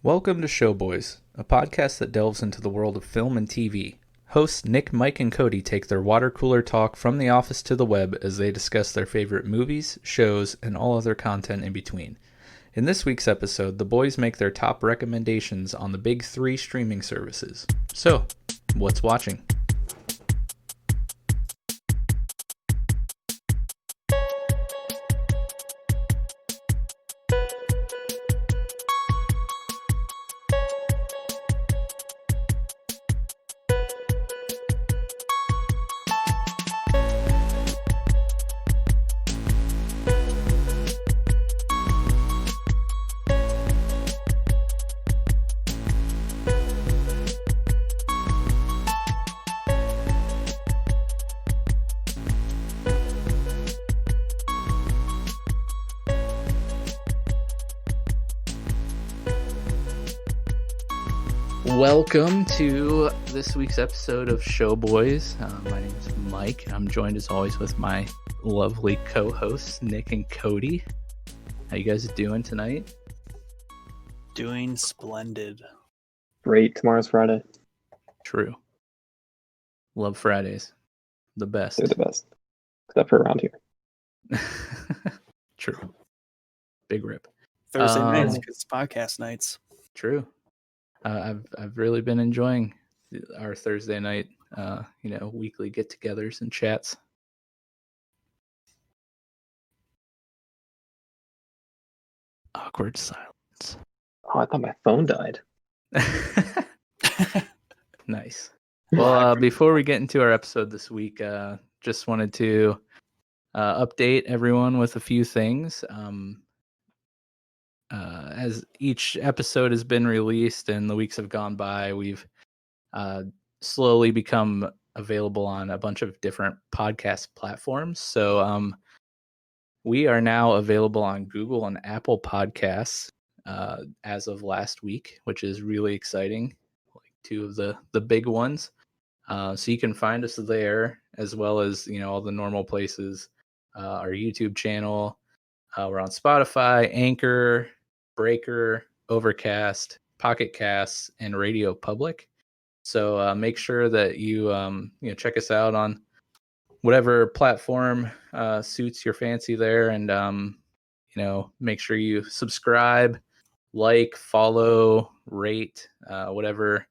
Welcome to Showboys, a podcast that delves into the world of film and TV. Hosts Nick, Mike, and Cody take their water cooler talk from the office to the web as they discuss their favorite movies, shows, and all other content in between. In this week's episode, the boys make their top recommendations on the big three streaming services. So, what's watching? Welcome to this week's episode of Showboys. My name is Mike, and I'm joined as always with my lovely co-hosts, Nick and Cody. How you guys doing tonight? Doing splendid. Great. Tomorrow's Friday. True. Love Fridays. The best. They're the best. Except for around here. True. Big rip. Thursday nights, because it's podcast nights. True. I've really been enjoying our Thursday night, weekly get-togethers and chats. Awkward silence. Oh, I thought my phone died. Nice. Well, before we get into our episode this week, just wanted to update everyone with a few things. As each episode has been released and the weeks have gone by, we've slowly become available on a bunch of different podcast platforms. So we are now available on Google and Apple Podcasts as of last week, which is really exciting. Like two of the big ones. So you can find us there, as well as all the normal places. Our YouTube channel. We're on Spotify, Anchor, Breaker, Overcast, Pocket Casts, and Radio Public. So make sure that you check us out on whatever platform suits your fancy there, and make sure you subscribe, like, follow, rate, whatever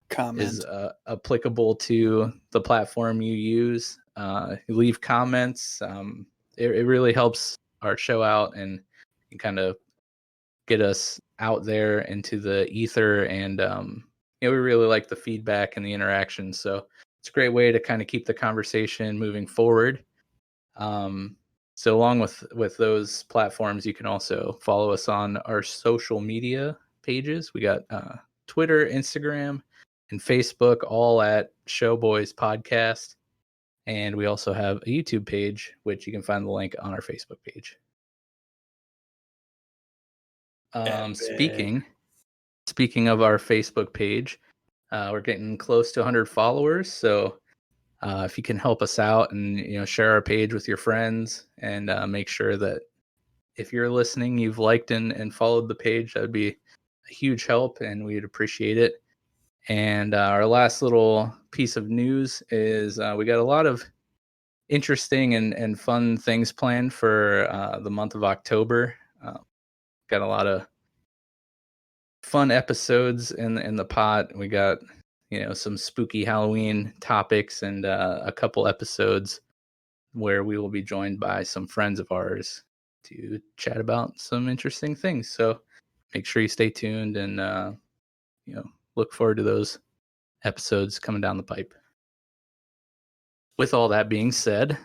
Comment. is applicable to the platform you use. Leave comments. It really helps our show out and kind of get us out there into the ether, and we really like the feedback and the interaction, so it's a great way to kind of keep the conversation moving forward. So along with those platforms, you can also follow us on our social media pages. We got Twitter, Instagram, and Facebook, all at Showboys Podcast. And we also have a YouTube page, which you can find the link on our Facebook page. Speaking of our Facebook page, we're getting close to 100 followers. So if you can help us out and share our page with your friends, and make sure that if you're listening, you've liked and followed the page, that would be a huge help, and we'd appreciate it. And our last little piece of news is we got a lot of interesting and fun things planned for the month of October. Got a lot of fun episodes in the pot. We got some spooky Halloween topics, and a couple episodes where we will be joined by some friends of ours to chat about some interesting things. So make sure you stay tuned, and look forward to those episodes coming down the pipe. With all that being said,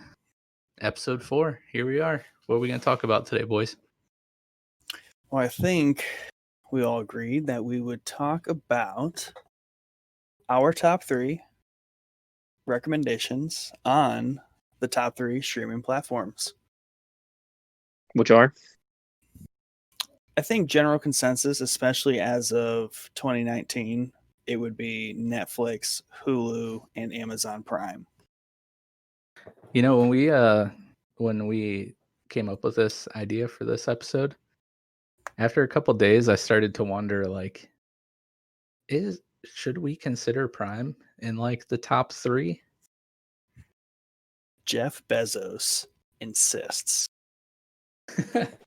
episode 4, here we are. What are we going to talk about today, boys? Well, I think we all agreed that we would talk about our top 3 recommendations on the top 3 streaming platforms. Which are? I think general consensus, especially as of 2019, it would be Netflix, Hulu, and Amazon Prime. When we came up with this idea for this episode, after a couple days, I started to wonder, like, should we consider Prime in like the top 3? Jeff Bezos insists.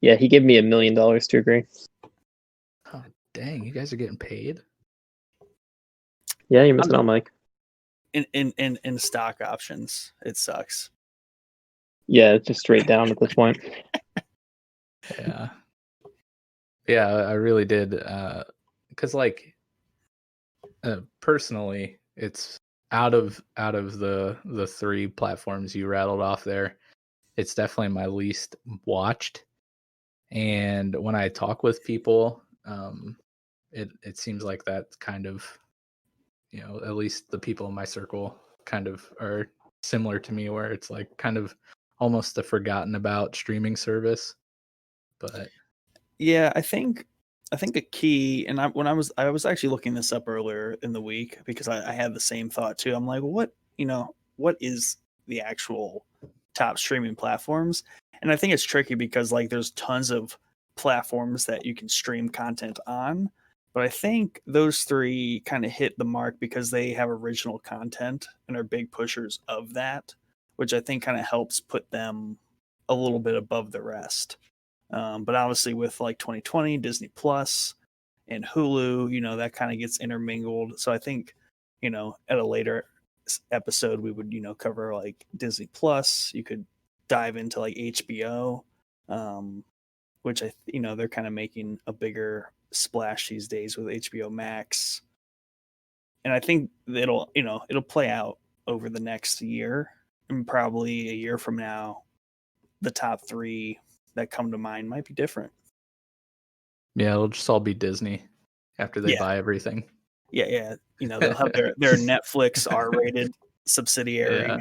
Yeah, he gave me $1 million to agree. Oh, dang, you guys are getting paid? Yeah, you're missing out, Mike. In stock options, it sucks. Yeah, it's just straight down at this point. Yeah. Yeah, I really did. Because like personally, it's out of the 3 platforms you rattled off there, it's definitely my least watched. And when I talk with people, it seems like that's kind of, at least the people in my circle kind of are similar to me, where it's like kind of almost a forgotten about streaming service. But yeah, I think a key, and I was actually looking this up earlier in the week because I had the same thought too. I'm like, what is the actual top streaming platforms? And I think it's tricky because like there's tons of platforms that you can stream content on, but I think those 3 kind of hit the mark because they have original content and are big pushers of that, which I think kind of helps put them a little bit above the rest. But obviously with like 2020, Disney Plus and Hulu, that kind of gets intermingled. So I think, at a later episode, we would, cover like Disney Plus. You could dive into like HBO, which they're kind of making a bigger splash these days with HBO Max. And I think it'll play out over the next year, and probably a year from now, the top 3 that come to mind might be different. yeah, it'll just all be Disney after they buy everything. Yeah. They'll have their Netflix R-rated subsidiary. Yeah.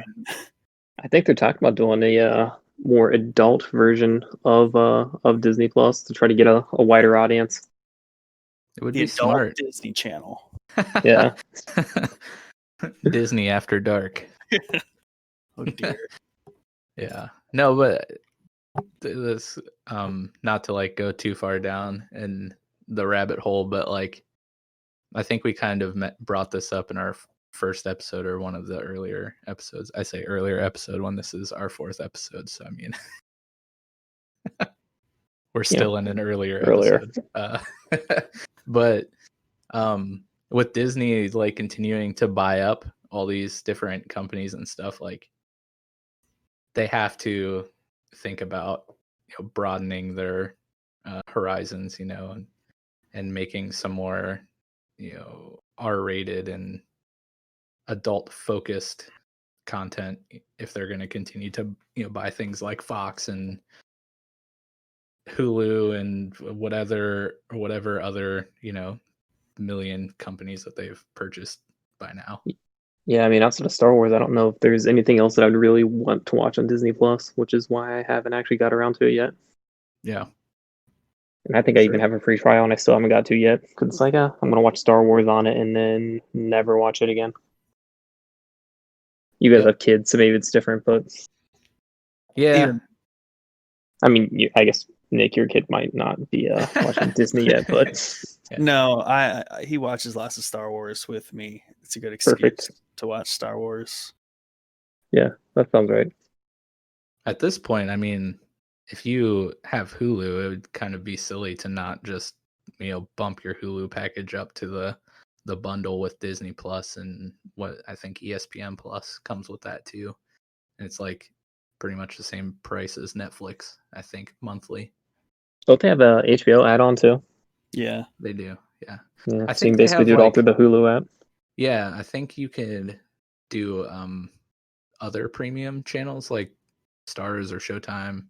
I think they're talking about doing a more adult version of Disney Plus to try to get a wider audience. It would The be adult smart. Disney Channel. Yeah. Disney After Dark. Oh dear. Yeah. No, but this not to like go too far down in the rabbit hole, but like I think we kind of brought this up in our first episode or one of the earlier episodes. I say earlier episode when this is our 4th episode, so I mean we're still in an earlier episode. But with Disney like continuing to buy up all these different companies and stuff, like they have to think about broadening their horizons, and making some more R-rated and adult focused content if they're going to continue to buy things like Fox and Hulu and whatever other million companies that they've purchased by now. Yeah, I mean, outside of Star Wars, I don't know if there's anything else that I'd really want to watch on Disney Plus, which is why I haven't actually got around to it yet. Yeah. And I think I even have a free trial, and I still haven't got to yet. Because it's like, I'm going to watch Star Wars on it and then never watch it again. You guys have kids, so maybe it's different, but... Yeah. I mean, I guess, Nick, your kid might not be watching Disney yet, but... Yeah. No, he watches lots of Star Wars with me. It's a good excuse to watch Star Wars. Yeah, that sounds right. At this point, I mean, if you have Hulu, it would kind of be silly to not just, bump your Hulu package up to the bundle with Disney Plus, and what I think ESPN Plus comes with that too. And it's like pretty much the same price as Netflix, I think, monthly. Don't they have a HBO add-on too? Yeah, they do. Yeah. I think so you can basically do it all through the Hulu app. Yeah, I think you could do other premium channels like Stars or Showtime.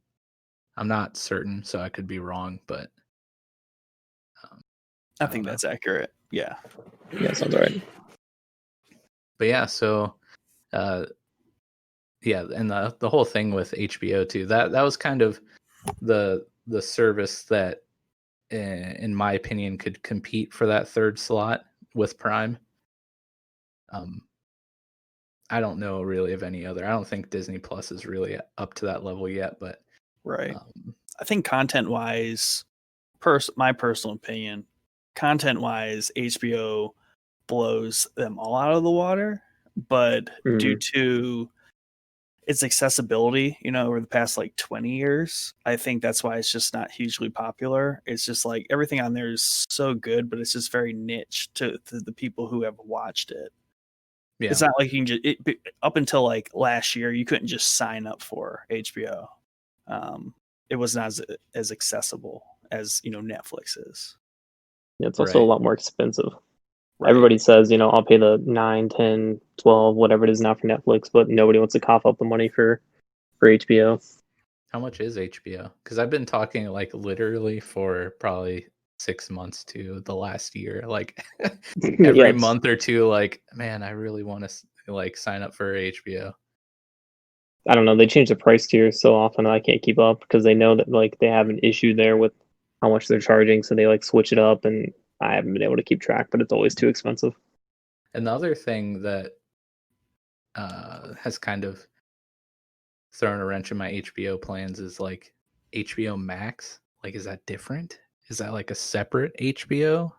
I'm not certain, so I could be wrong, but I think that's accurate. Yeah. Yeah, sounds right. But yeah, so and the whole thing with HBO too, that was kind of the service that in my opinion could compete for that 3rd slot with Prime. I don't know really of any other. I don't think Disney Plus is really up to that level yet, but right. I think content wise, my personal opinion, content wise, HBO blows them all out of the water, but due Mhm. to its accessibility, over the past like 20 years, I think that's why it's just not hugely popular. It's just like everything on there is so good, but it's just very niche to the people who have watched it. It's Yeah. not like you can up until like last year, you couldn't just sign up for HBO. It was not as accessible as Netflix is. Yeah, it's also a Right. lot more expensive. Right. Everybody says, I'll pay the 9, 10, 12, whatever it is now for Netflix, but nobody wants to cough up the money for HBO. How much is HBO? Because I've been talking like literally for probably 6 months to the last year. Like Yeah, every month or two, like, man, I really want to like sign up for HBO. I don't know. They change the price tier so often that I can't keep up because they know that like they have an issue there with how much they're charging, so they like switch it up, and I haven't been able to keep track, but it's always too expensive. Another thing that has kind of thrown a wrench in my HBO plans is like HBO Max. Like, is that different? Is that like a separate HBO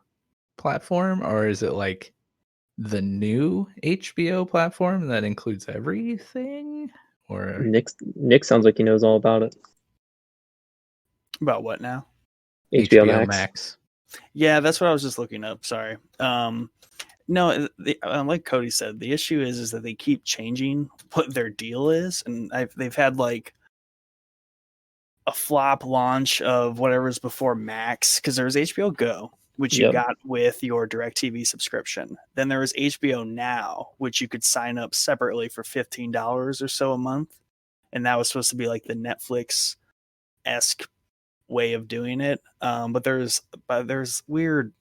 platform, or is it like the new HBO platform that includes everything? Or Nick sounds like he knows all about it. About what now? HBO HBO Max. Max? Yeah, that's what I was just looking up. Sorry. No, like Cody said, the issue is that they keep changing what their deal is, and they've had like a flop launch of whatever's before Max, because there was HBO Go, which you Yep. got with your DirecTV subscription. Then there was HBO Now, which you could sign up separately for $15 or so a month, and that was supposed to be like the Netflix-esque way of doing it. But there's weird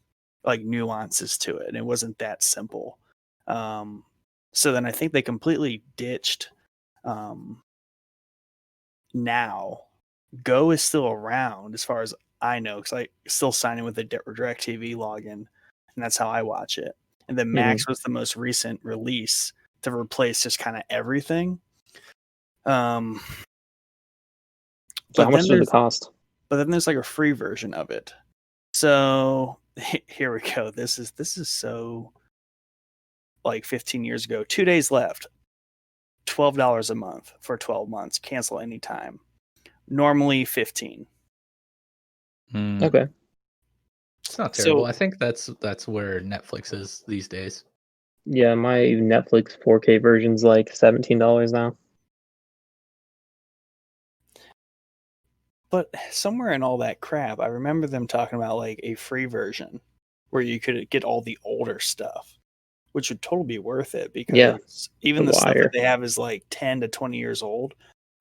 like nuances to it, and it wasn't that simple. So then I think they completely ditched Now. Go is still around as far as I know, because I still sign in with the DirecTV login, and that's how I watch it. And then Max was the most recent release to replace just kind of everything. So But how much then does it there's cost? like a free version of it. So here we go. This is so like 15 years ago. 2 days left. $12 a month for 12 months. Cancel anytime. Normally 15. Okay. It's not terrible. So I think that's where Netflix is these days. Yeah, my Netflix 4K version's like $17 now. but somewhere in all that crap, I remember them talking about like a free version where you could get all the older stuff, which would totally be worth it Yeah, because even The the stuff that Wire. they have is like 10 to 20 years old.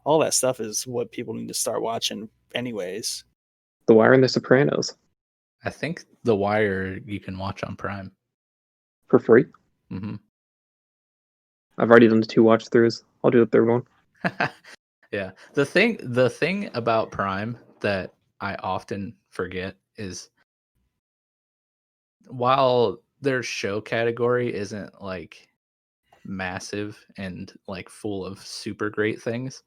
All that stuff is what people need to start watching anyways. The Wire and The Sopranos I think The Wire you can watch on Prime. for free. Hmm. I've already done the 2 watch throughs. I'll do the third one. Yeah. The thing about Prime that I often forget is while their show category isn't like massive and like full of super great things,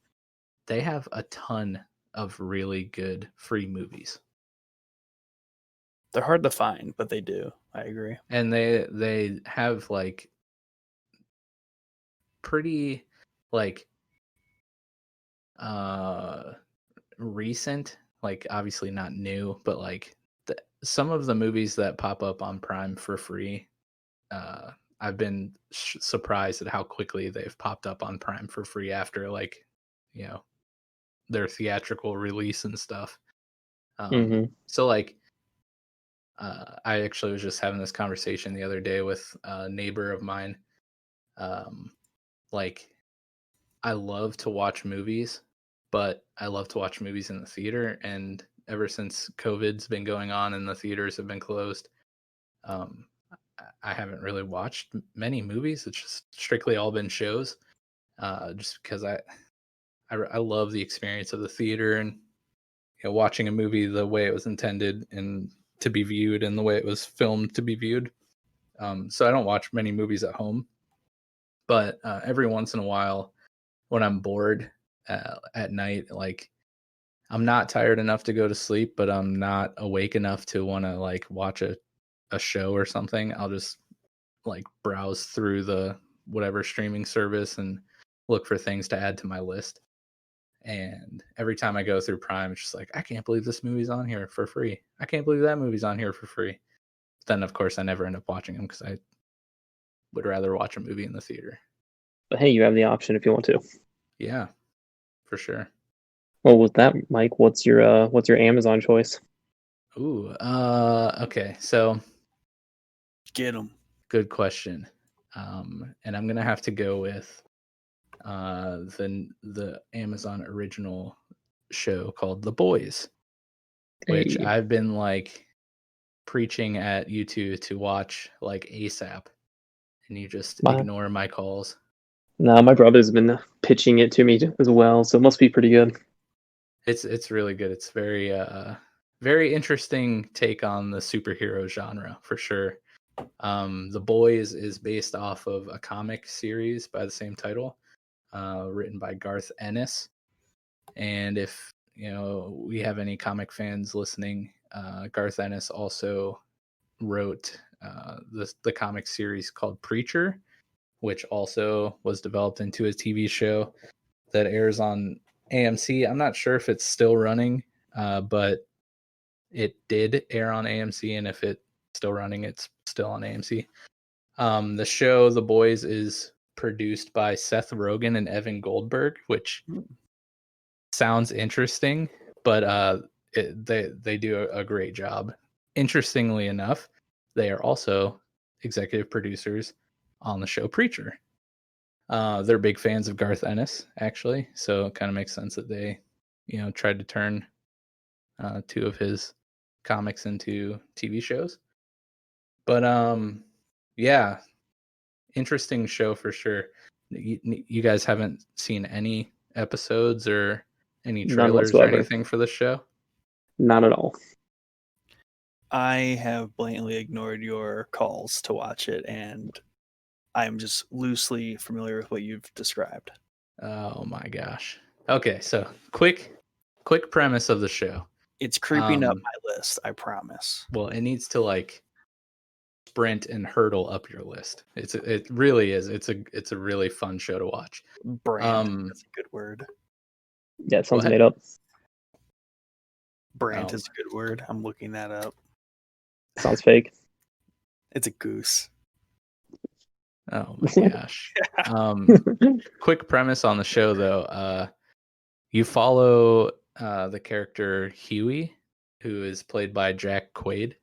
they have a ton of really good free movies. They're hard to find, but they do. I agree. And they have like pretty like uh recent, like obviously not new, but like some of the movies that pop up on Prime for free, uh I've been surprised at how quickly they've popped up on Prime for free after like, you know, their theatrical release and stuff. So like I actually was just having this conversation the other day with a neighbor of mine. um like I love to watch movies, but I love to watch movies in the theater. And ever since COVID's been going on and the theaters have been closed, um, I haven't really watched many movies. It's just strictly all been shows, just because I love the experience of the theater and, watching a movie the way it was intended and to be viewed and the way it was filmed to be viewed. So I don't watch many movies at home, but every once in a while when I'm bored at night, like I'm not tired enough to go to sleep, but I'm not awake enough to want to like watch a show or something, I'll just like browse through the whatever streaming service and look for things to add to my list. And every time I go through Prime, it's just like, I can't believe this movie's on here for free. I can't believe that movie's on here for free. Then, of course, I never end up watching them because I would rather watch a movie in the theater. But hey, you have the option if you want to. Yeah, for sure. Well, with that, Mike, what's your Amazon choice? Ooh, okay. So Get them. good question. And I'm gonna have to go with the Amazon original show called The Boys, which Hey. I've been like preaching at you two to watch like ASAP, and you just ignore my calls. No, my brother's been pitching it to me as well, so it must be pretty good. It's really good. It's very interesting take on the superhero genre for sure. The Boys is based off of a comic series by the same title, written by Garth Ennis. And if we have any comic fans listening, Garth Ennis also wrote the comic series called Preacher, which also was developed into a TV show that airs on AMC. I'm not sure if it's still running, but it did air on AMC, and if it's still running, it's still on AMC. The show The Boys is produced by Seth Rogen and Evan Goldberg, which sounds interesting, but they do a great job. Interestingly enough, they are also executive producers on the show Preacher. They're big fans of Garth Ennis, actually, so it kind of makes sense that they, tried to turn two of his comics into TV shows. But yeah, interesting show for sure. You guys haven't seen any episodes or any None trailers or whatsoever. anything for the show? Not at all. I have blatantly ignored your calls to watch it, and I'm just loosely familiar with what you've described. Oh my gosh. Okay, so quick premise of the show. It's creeping up my list, I promise. Well, it needs to like sprint and hurdle up your list. It really is. It's a really fun show to watch. Brand, that's a good word. Yeah, it sounds What? made up. Brand Oh. is a good word. I'm looking that up. Sounds fake. It's a goose. Oh my gosh. Quick premise on the show though. You follow the character Huey, who is played by Jack Quaid,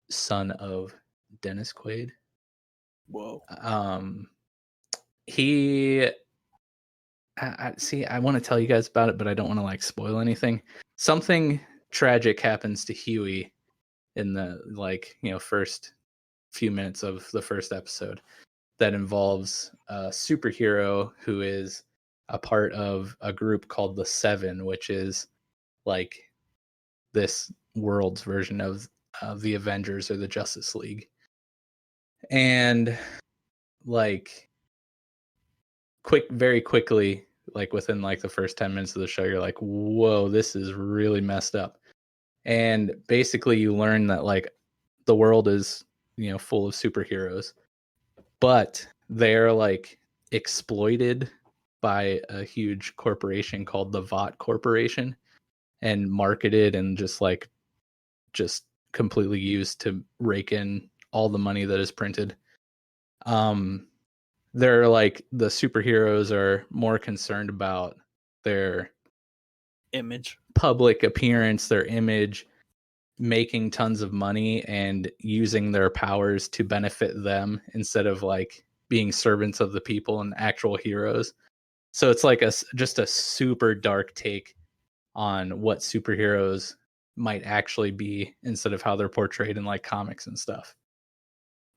son of Dennis Quaid. Whoa. He I want to tell you guys about it, but I don't want to like spoil anything. Something tragic happens to Huey in the first few minutes of the first episode that involves a superhero who is a part of a group called the Seven, which is like this world's version of the Avengers or the Justice League. And like very quickly, like within like the first 10 minutes of the show, you're like, whoa, this is really messed up. And basically you learn that like the world is, full of superheroes, but they're like exploited by a huge corporation called the Vought Corporation and marketed and just completely used to rake in all the money that is printed. They're like the superheroes are more concerned about their Image. public appearance, their image, making tons of money and using their powers to benefit them instead of like being servants of the people and actual heroes. So it's like just a super dark take on what superheroes might actually be instead of how they're portrayed in like comics and stuff.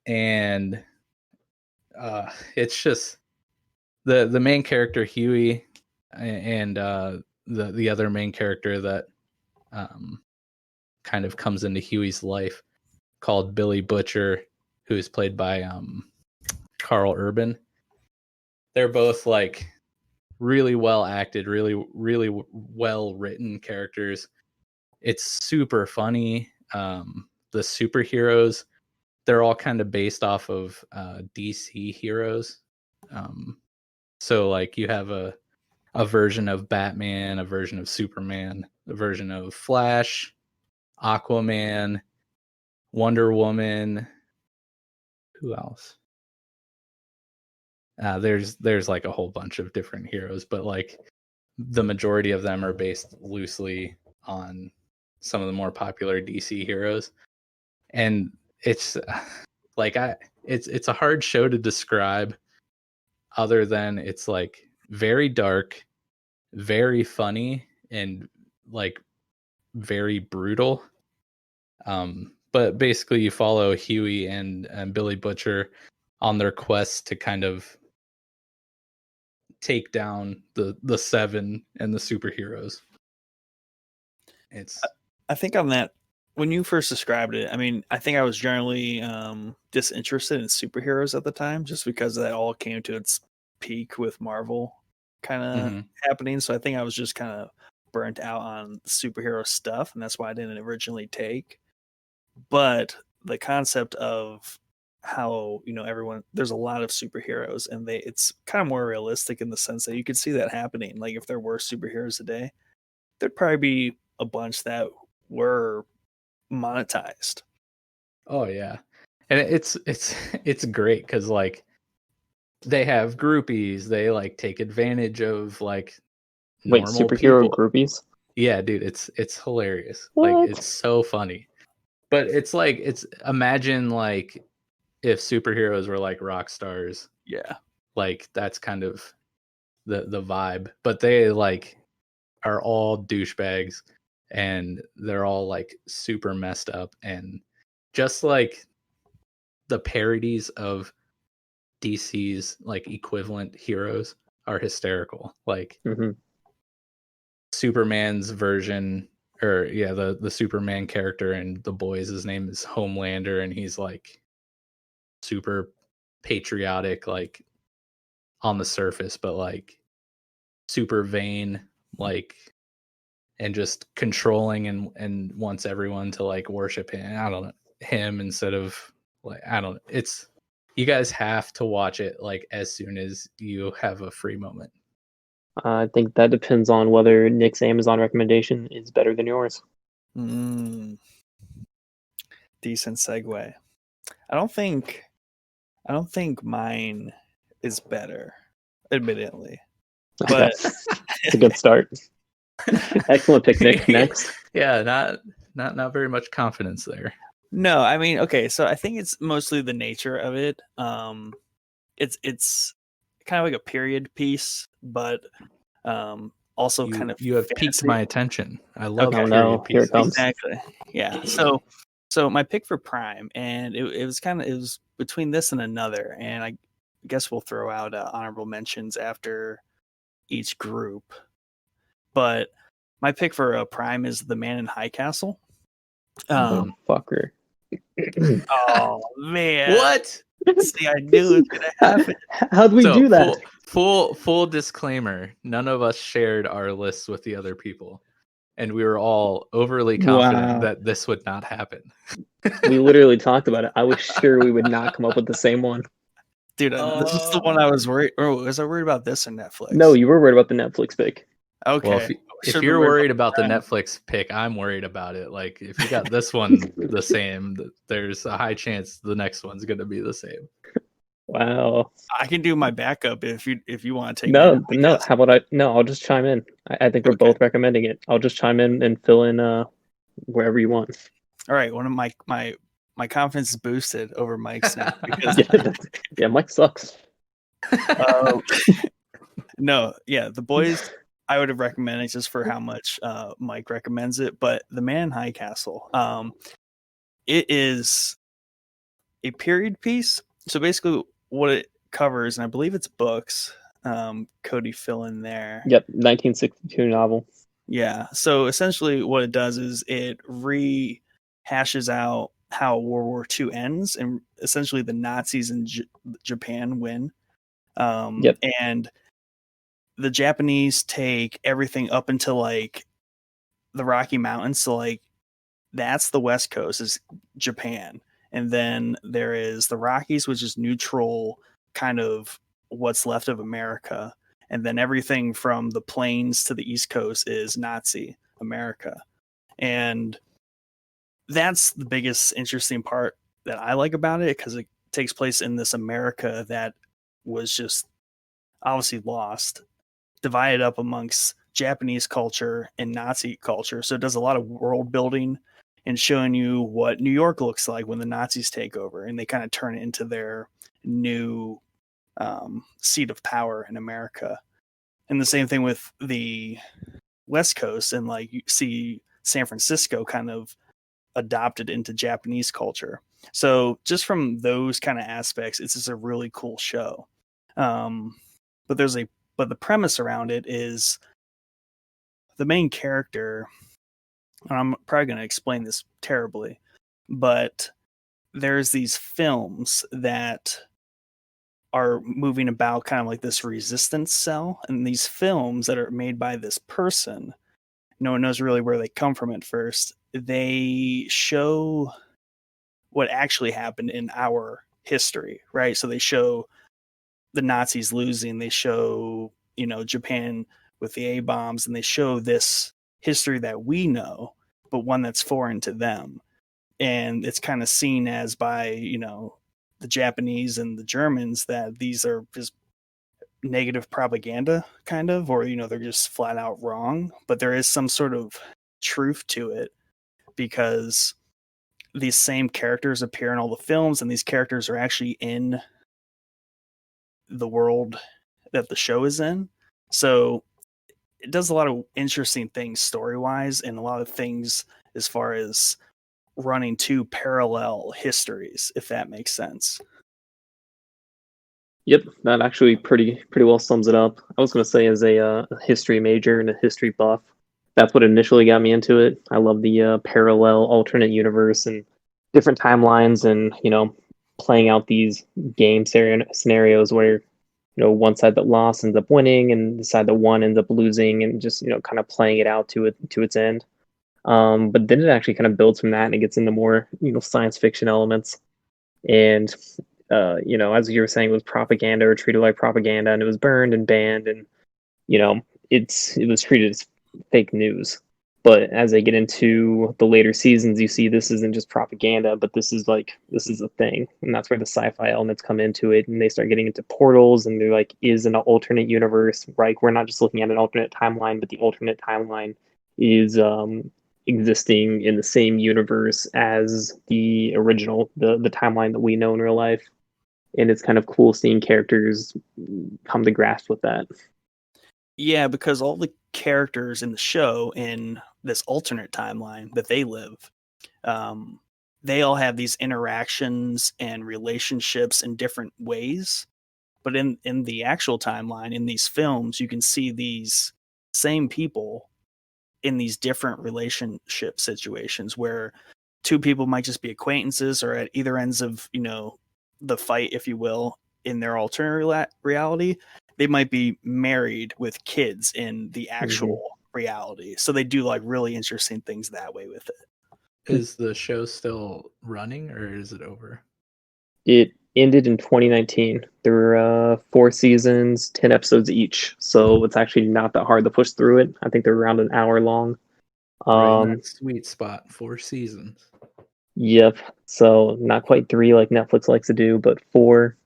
And it's just the main character Huey and the other main character that kind of comes into Huey's life called Billy Butcher, who is played by Carl Urban. They're both like really well acted, really well written characters. It's super funny. The superheroes, they're all kind of based off of DC heroes. So like you have a version of Batman, a version of Superman, a version of Flash, Aquaman, Wonder Woman. Who else? There's like a whole bunch of different heroes, but like the majority of them are based loosely on some of the more popular DC heroes. And it's like it's a hard show to describe other than it's like very dark, very funny, and like very brutal. But basically you follow Huey and Billy Butcher on their quest to kind of take down the Seven and the superheroes. It's I think on that, when you first described it, I mean, I think I was generally disinterested in superheroes at the time, just because that all came to its peak with Marvel kind of happening. So I think I was just kind of burnt out on superhero stuff, and that's why I didn't originally take. But the concept of how, you know, everyone, there's a lot of superheroes, and it's kind of more realistic in the sense that you could see that happening. Like if there were superheroes today, there'd probably be a bunch that were monetized. Oh yeah, and it's great because like they have groupies. They like take advantage of like Wait, normal superhero people. groupies? Yeah, dude, it's hilarious. What? Like it's so funny. But it's like imagine like if superheroes were like rock stars. Yeah. Like that's kind of the vibe. But they like are all douchebags and they're all like super messed up, and just like the parodies of DC's like equivalent heroes are hysterical. Like Superman's version, or yeah, the Superman character in The Boys, his name is Homelander, and he's like super patriotic, like on the surface, but like super vain, like, and just controlling and wants everyone to like worship him. I don't know, him instead of like, I don't know. It's, you guys have to watch it like as soon as you have a free moment. I think that depends on whether Nick's Amazon recommendation is better than yours. Decent segue. I don't think mine is better, admittedly. But it's a good start. Excellent pick, Nick. Next. Yeah, not very much confidence there. No, I mean, okay, so I think it's mostly the nature of it. It's kind of like a period piece, but also kind of you have fantasy. piqued my attention. I love Okay. period Here pieces. it comes. Exactly. Yeah. So my pick for Prime, and it was between this and another, and I guess we'll throw out honorable mentions after each group. But my pick for Prime is The Man in High Castle. Fucker. Oh man! What? See, I knew it was gonna happen. How'd we do that? Full disclaimer: none of us shared our lists with the other people, and we were all overly confident that this would not happen. We literally talked about it. I was sure we would not come up with the same one. Dude, this is the one I was worried. Or was I worried about this or Netflix? No, you were worried about the Netflix pick. Okay. Well, if you're worried about the Netflix pick, I'm worried about it. Like, if you got this one the same, there's a high chance the next one's going to be the same. Wow. I can do my backup if you want to take. No. How about I? No, I'll just chime in. I think we're both recommending it. I'll just chime in and fill in wherever you want. All right. One of my confidence is boosted over Mike's now because yeah, Mike sucks. No, yeah, The Boys I would have recommended just for how much Mike recommends it, but The Man in High Castle, it is a period piece. So basically what it covers, and I believe it's books, Coty fill in there. Yep, 1962 novel. Yeah, so essentially what it does is it rehashes out how World War II ends, and essentially the Nazis in Japan win. And the Japanese take everything up until like the Rocky Mountains. So like that's the West Coast is Japan. And then there is the Rockies, which is neutral, kind of what's left of America. And then everything from the plains to the East Coast is Nazi America. And that's the biggest interesting part that I like about it, because it takes place in this America that was just obviously lost, divided up amongst Japanese culture and Nazi culture. So it does a lot of world building and showing you what New York looks like when the Nazis take over and they kind of turn it into their new seat of power in America. And the same thing with the West Coast, and like you see San Francisco kind of adopted into Japanese culture. So just from those kind of aspects, it's just a really cool show. But the premise around it is the main character, and I'm probably going to explain this terribly, but there's these films that are moving about kind of like this resistance cell, and these films that are made by this person, no one knows really where they come from at first. They show what actually happened in our history, right? So they show the Nazis losing, they show, Japan with the A bombs, and they show this history that we know, but one that's foreign to them. And it's kind of seen as by, the Japanese and the Germans that these are just negative propaganda, kind of, or, they're just flat out wrong. But there is some sort of truth to it, because these same characters appear in all the films, and these characters are actually in the world that the show is in. So it does a lot of interesting things story wise, and a lot of things as far as running two parallel histories, if that makes sense. Yep, that actually pretty well sums it up. I was going to say, as a history major and a history buff, that's what initially got me into it. I love the parallel alternate universe and different timelines, and playing out these game scenarios where one side that lost ends up winning, and the side that won ends up losing, and just kind of playing it out to its end. But then it actually kind of builds from that, and it gets into more science fiction elements. And as you were saying, it was propaganda, or treated like propaganda, and it was burned and banned, and it was treated as fake news. But as they get into the later seasons, you see this isn't just propaganda, but this is a thing, and that's where the sci-fi elements come into it, and they start getting into portals, and they're like, is an alternate universe, right? We're not just looking at an alternate timeline, but the alternate timeline is existing in the same universe as the original, the timeline that we know in real life. And it's kind of cool seeing characters come to grasp with that. Yeah, because all the characters in the show, in this alternate timeline that they live, they all have these interactions and relationships in different ways. But in the actual timeline, in these films, you can see these same people in these different relationship situations, where two people might just be acquaintances, or at either ends of the fight, if you will, in their alternate reality. They might be married with kids in the actual reality. So they do like really interesting things that way with it. Is the show still running, or is it over? It ended in 2019. There were 4 seasons, 10 episodes each. So it's actually not that hard to push through it. I think they're around an hour long. Right in that sweet spot, 4 seasons. Yep. So not quite 3 like Netflix likes to do, but 4.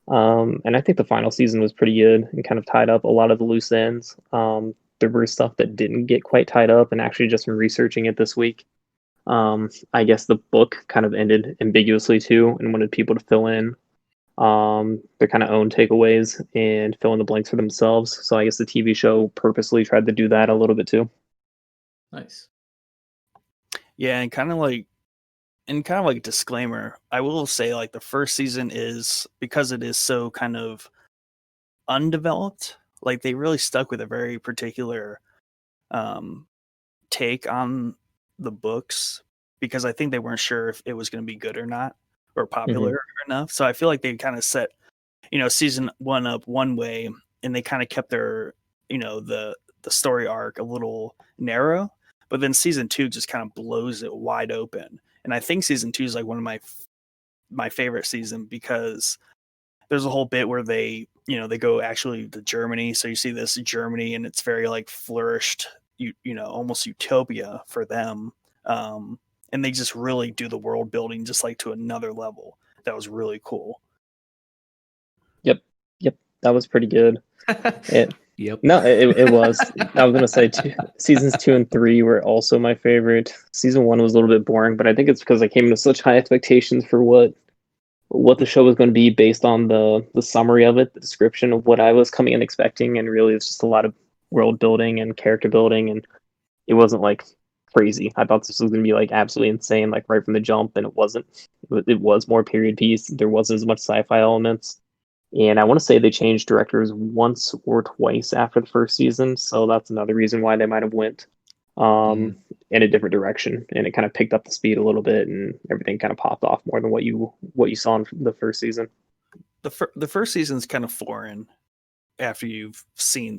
And I think the final season was pretty good and kind of tied up a lot of the loose ends. There were stuff that didn't get quite tied up, and actually just from researching it this week, I guess the book kind of ended ambiguously too, and wanted people to fill in their kind of own takeaways and fill in the blanks for themselves. So I guess the TV show purposely tried to do that a little bit too. Nice. Yeah, and kind of like a disclaimer, I will say, like, the first season is, because it is so kind of undeveloped, like they really stuck with a very particular take on the books, because I think they weren't sure if it was going to be good or not, or popular enough. So I feel like they kind of set season 1 up one way, and they kind of kept their the story arc a little narrow, but then season 2 just kind of blows it wide open. And I think season 2 is like one of my my favorite season because there's a whole bit where they go actually to Germany. So you see this Germany and it's very like flourished, almost utopia for them. And they just really do the world building just like to another level. That was really cool. Yep, that was pretty good. Yep. No, it was. I was gonna say seasons 2 and 3 were also my favorite. Season 1 was a little bit boring, but I think it's because I came into such high expectations for what the show was going to be based on the summary of it, the description of what I was coming in expecting, and really it's just a lot of world building and character building, and it wasn't like crazy. I thought this was going to be like absolutely insane, like right from the jump, and it wasn't. It was more period piece. There wasn't as much sci-fi elements. And I want to say they changed directors once or twice after the first season, so that's another reason why they might have went in a different direction, and it kind of picked up the speed a little bit, and everything kind of popped off more than what you saw in the first season. The first season's kind of foreign after you've seen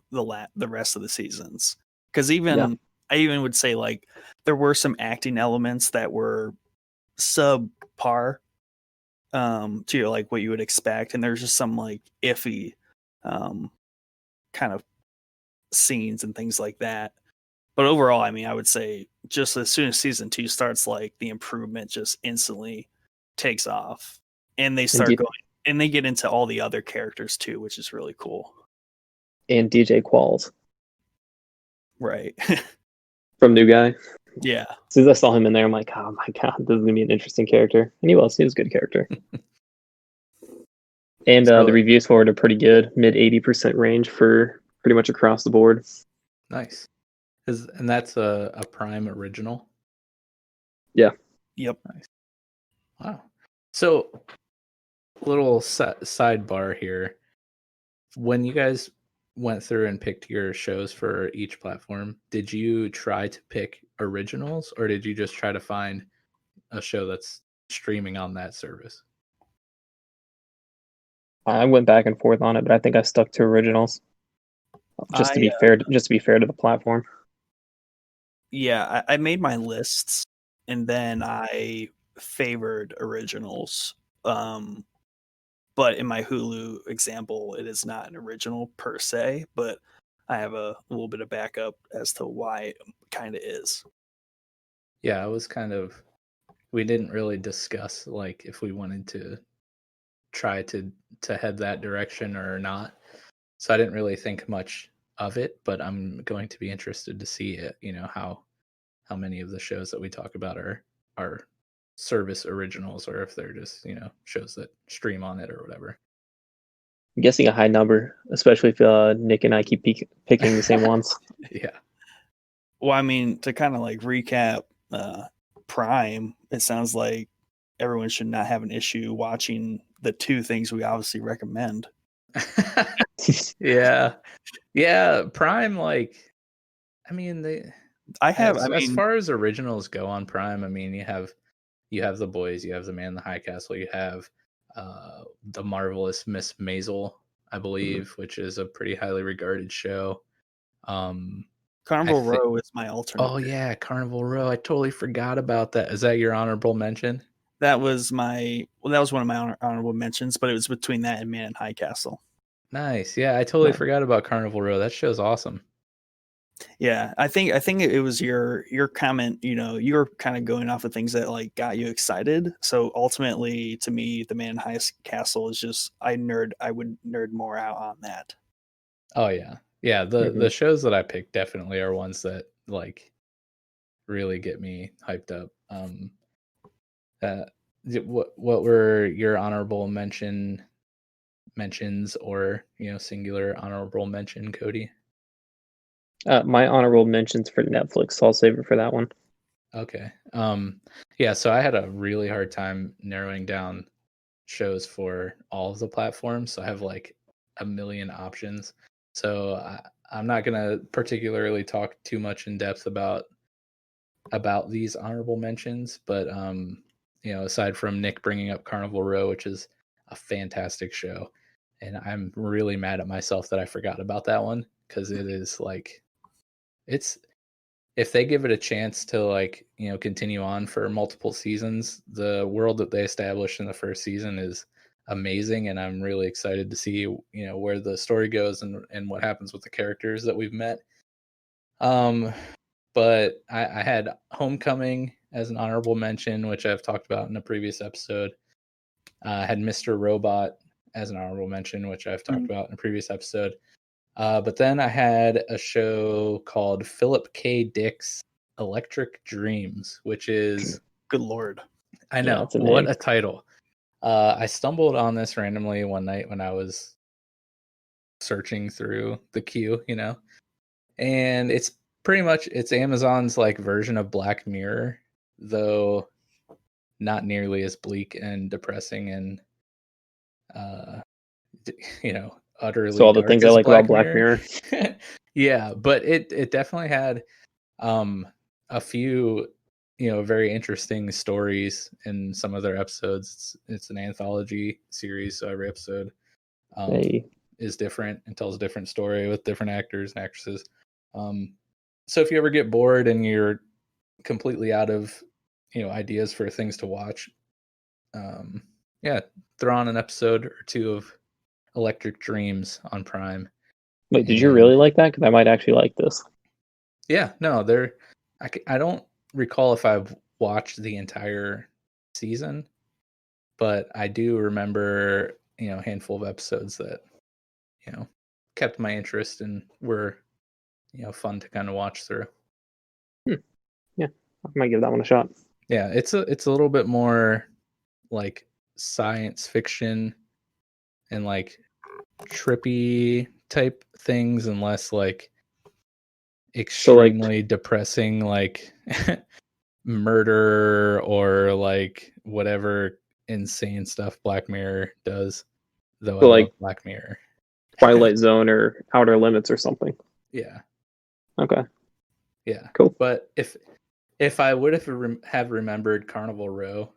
the rest of the seasons, because I even would say like there were some acting elements that were subpar to like what you would expect, and there's just some like iffy kind of scenes and things like that. But overall, I mean, I would say just as soon as season 2 starts, like the improvement just instantly takes off, and they start going, and they get into all the other characters too, which is really cool. And DJ Qualls, right? From New Guy. Yeah. As soon as I saw him in there, I'm like, oh my god, this is gonna be an interesting character, and he was a good character. And the reviews for it are pretty good, mid 80% range for pretty much across the board. Nice. And that's a Prime original? Yeah. Yep. Nice. Wow. So, little sidebar here. When you guys went through and picked your shows for each platform, did you try to pick originals, or did you just try to find a show that's streaming on that service? I went back and forth on it, but I think I stuck to originals. Just to be fair to the platform. Yeah, I made my lists and then I favored originals. But in my Hulu example, it is not an original per se, but I have a little bit of backup as to why it kind of is. Yeah, we didn't really discuss like if we wanted to try to head that direction or not. So I didn't really think much of it, but I'm going to be interested to see it, how many of the shows that we talk about are service originals, or if they're just, shows that stream on it or whatever. I'm guessing a high number, especially if Nick and I keep picking the same ones. Yeah. Well, I mean, to kind of like recap Prime, it sounds like everyone should not have an issue watching the 2 things we obviously recommend. Yeah. Prime, like, I mean, as far as originals go on Prime, I mean, you have The Boys, you have The Man in the High Castle, you have The Marvelous Miss Maisel, I believe, which is a pretty highly regarded show. Carnival Row is my alternate. Oh yeah, Carnival Row. I totally forgot about that. Is that your honorable mention? That was one of my honorable mentions, but it was between that and Man in High Castle. Nice. Yeah, I totally forgot about Carnival Row. That show's awesome. Yeah, I think it was your comment, you were kind of going off of things that like got you excited. So ultimately to me, The Man in High Castle is just I would nerd more out on that. Oh yeah. Yeah, the shows that I picked definitely are ones that like really get me hyped up. What were your honorable mentions, or singular honorable mention, Cody? My honorable mentions for Netflix, so I'll save it for that one. Okay. Yeah, so I had a really hard time narrowing down shows for all of the platforms. So I have like a million options. So I'm not gonna particularly talk too much in depth about these honorable mentions, but aside from Nick bringing up Carnival Row, which is a fantastic show, and I'm really mad at myself that I forgot about that one, because it is like it's if they give it a chance to like, continue on for multiple seasons, the world that they established in the first season is amazing, and I'm really excited to see, where the story goes and what happens with the characters that we've met. But I had Homecoming as an honorable mention, which I've talked about in a previous episode. I had Mr. Robot as an honorable mention, which I've talked about in a previous episode. But then I had a show called Philip K. Dick's Electric Dreams, which is... Good Lord. I know, what a title. I stumbled on this randomly one night when I was searching through the queue, and it's pretty much, it's Amazon's like version of Black Mirror, though not nearly as bleak and depressing and utterly So all the dark things I as like about Black Mirror. Yeah, but it definitely had a few very interesting stories in some of their episodes. It's an anthology series, so every episode is different and tells a different story with different actors and actresses. So if you ever get bored and you're completely out of ideas for things to watch, throw on an episode or two of Electric Dreams on Prime. Wait, did you really like that? Because I might actually like this. Yeah, no, I don't recall if I've watched the entire season, but I do remember a handful of episodes that kept my interest and were fun to kind of watch through. Yeah, I might give that one a shot. Yeah, it's a little bit more like science fiction and like trippy type things, and less like extremely depressing like murder or like whatever insane stuff Black Mirror does. Though I love Black Mirror. Twilight Zone or Outer Limits or something. Yeah. Okay. Yeah. Cool. But if I would have remembered Carnival Row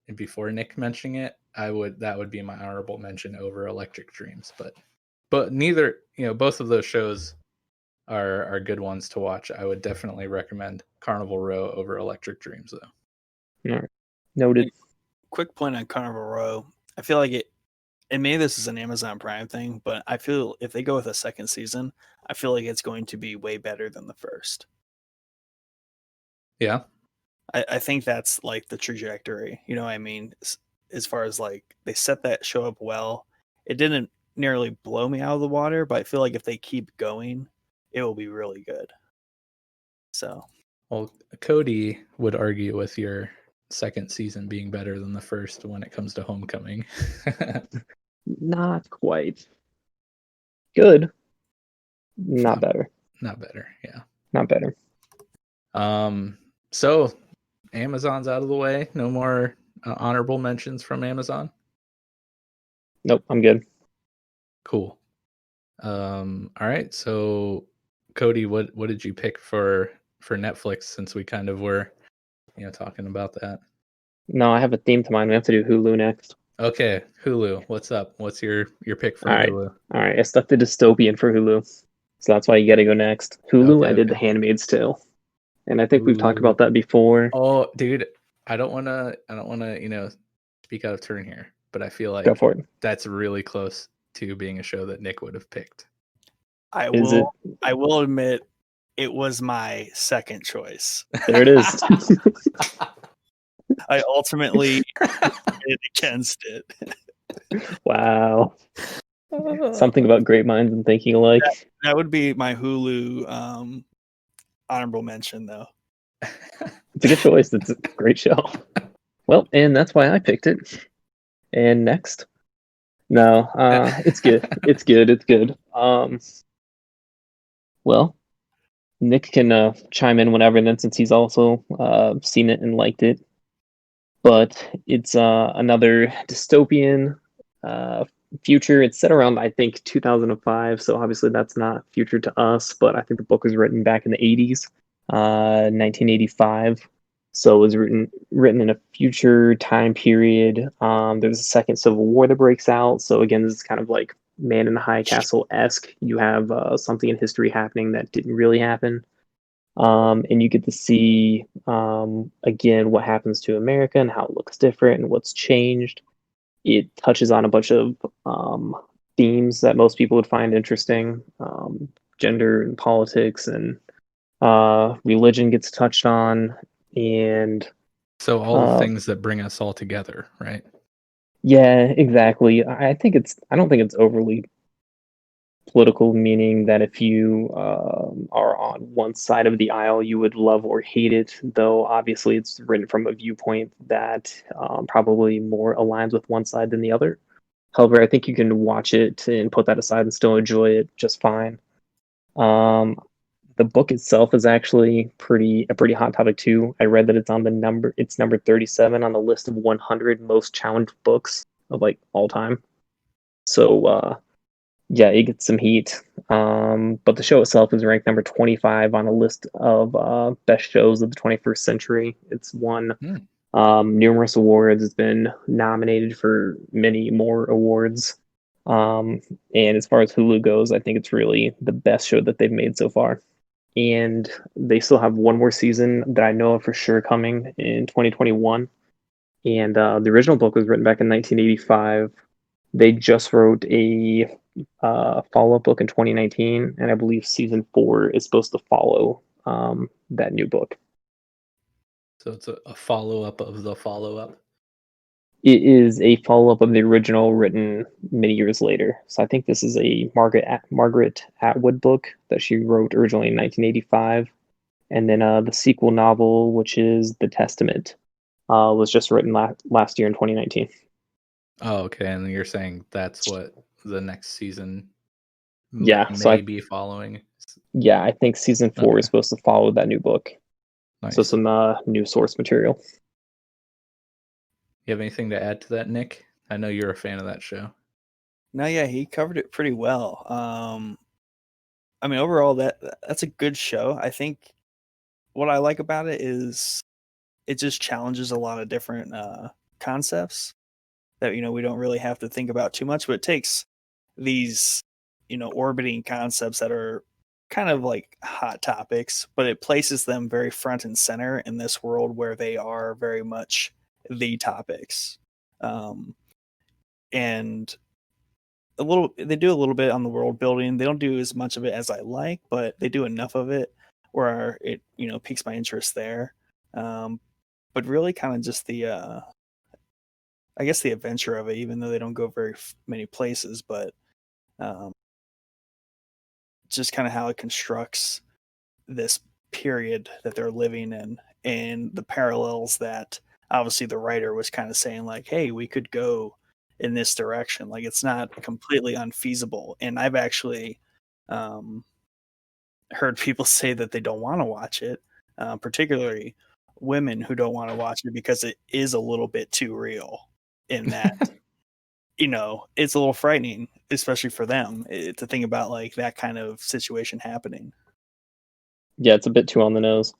and before Nick mentioning it, that would be my honorable mention over Electric Dreams. But neither, both of those shows are good ones to watch. I would definitely recommend Carnival Row over Electric Dreams, though. All right. Noted. Quick point on Carnival Row. I feel like and maybe this is an Amazon Prime thing, but I feel if they go with a second season, I feel like it's going to be way better than the first. Yeah. I think that's like the trajectory, you know what I mean? As far as like they set that show up well, it didn't nearly blow me out of the water, but I feel like if they keep going, it will be really good. So, well, Coty would argue with your second season being better than the first when it comes to Homecoming. Not quite. Good. Not better. Not better, yeah. Not better. So Amazon's out of the way. No more honorable mentions from Amazon? Nope, I'm good. Cool. All right. So Coty, what did you pick for Netflix, since we kind of were talking about that? No, I have a theme to mine. We have to do Hulu next. Okay, Hulu. What's up? What's your pick for Hulu? All right, I stuck the dystopian for Hulu, so that's why you got to go next. Hulu, I did The Handmaid's Tale, and I think we've talked about that before. Oh, dude, I don't want to speak out of turn here, but I feel like go for it. That's really close to being a show that Nick would have picked. I will admit it was my second choice. There it is. I ultimately did against it. Wow. Something about great minds and thinking alike. That would be my Hulu honorable mention, though. It's a good choice. It's a great show. Well, and that's why I picked it. And next. No, it's good. It's good. It's good. Well, Nick can chime in whenever, and then since he's also seen it and liked it. But it's another dystopian future. It's set around, I think, 2005. So obviously that's not future to us, but I think the book was written back in the 80s, 1985. So it was written in a future time period. There's a second Civil War that breaks out. So again, this is kind of like Man in the High Castle-esque. You have something in history happening that didn't really happen. And you get to see again what happens to America and how it looks different and what's changed. It touches on a bunch of themes that most people would find interesting. Gender and politics and religion gets touched on, and So all the things that bring us all together, right? yeah, exactly. I don't think it's overly political, meaning that if you are on one side of the aisle, you would love or hate it, though obviously it's written from a viewpoint that probably more aligns with one side than the other. However, I think you can watch it and put that aside and still enjoy it just fine. Um, the book itself is actually a pretty hot topic too. I read that it's number 37 on the list of 100 most challenged books of like all time. So yeah, it gets some heat. But the show itself is ranked number 25 on a list of best shows of the 21st century. It's won numerous awards. It's been nominated for many more awards. And as far as Hulu goes, I think it's really the best show that they've made so far. And they still have one more season that I know of for sure coming in 2021. And the original book was written back in 1985. They just wrote a follow-up book in 2019, and I believe season 4 is supposed to follow that new book. So it's a follow-up of the follow-up. It is a follow-up of the original written many years later. So I think this is a Margaret Atwood book that she wrote originally in 1985. And then the sequel novel, which is The Testament, was just written last year in 2019. Oh, okay. And you're saying that's what the next season Yeah, so may be following? Yeah, I think season 4 is supposed to follow that new book. Nice. So some new source material. You have anything to add to that, Nick? I know you're a fan of that show. No, yeah, he covered it pretty well. I mean, overall, that's a good show. I think what I like about it is it just challenges a lot of different concepts that we don't really have to think about too much, but it takes these orbiting concepts that are kind of like hot topics, but it places them very front and center in this world where they are very much the topics. And they do a little bit on the world building. They don't do as much of it as I like, but they do enough of it where it piques my interest there. But really kind of just the I guess the adventure of it, even though they don't go very many places, but just kind of how it constructs this period that they're living in and the parallels that obviously the writer was kind of saying like, hey, we could go in this direction. Like it's not completely unfeasible. And I've actually heard people say that they don't want to watch it, particularly women who don't want to watch it because it is a little bit too real in that it's a little frightening, especially for them, to think about like that kind of situation happening. Yeah, it's a bit too on the nose.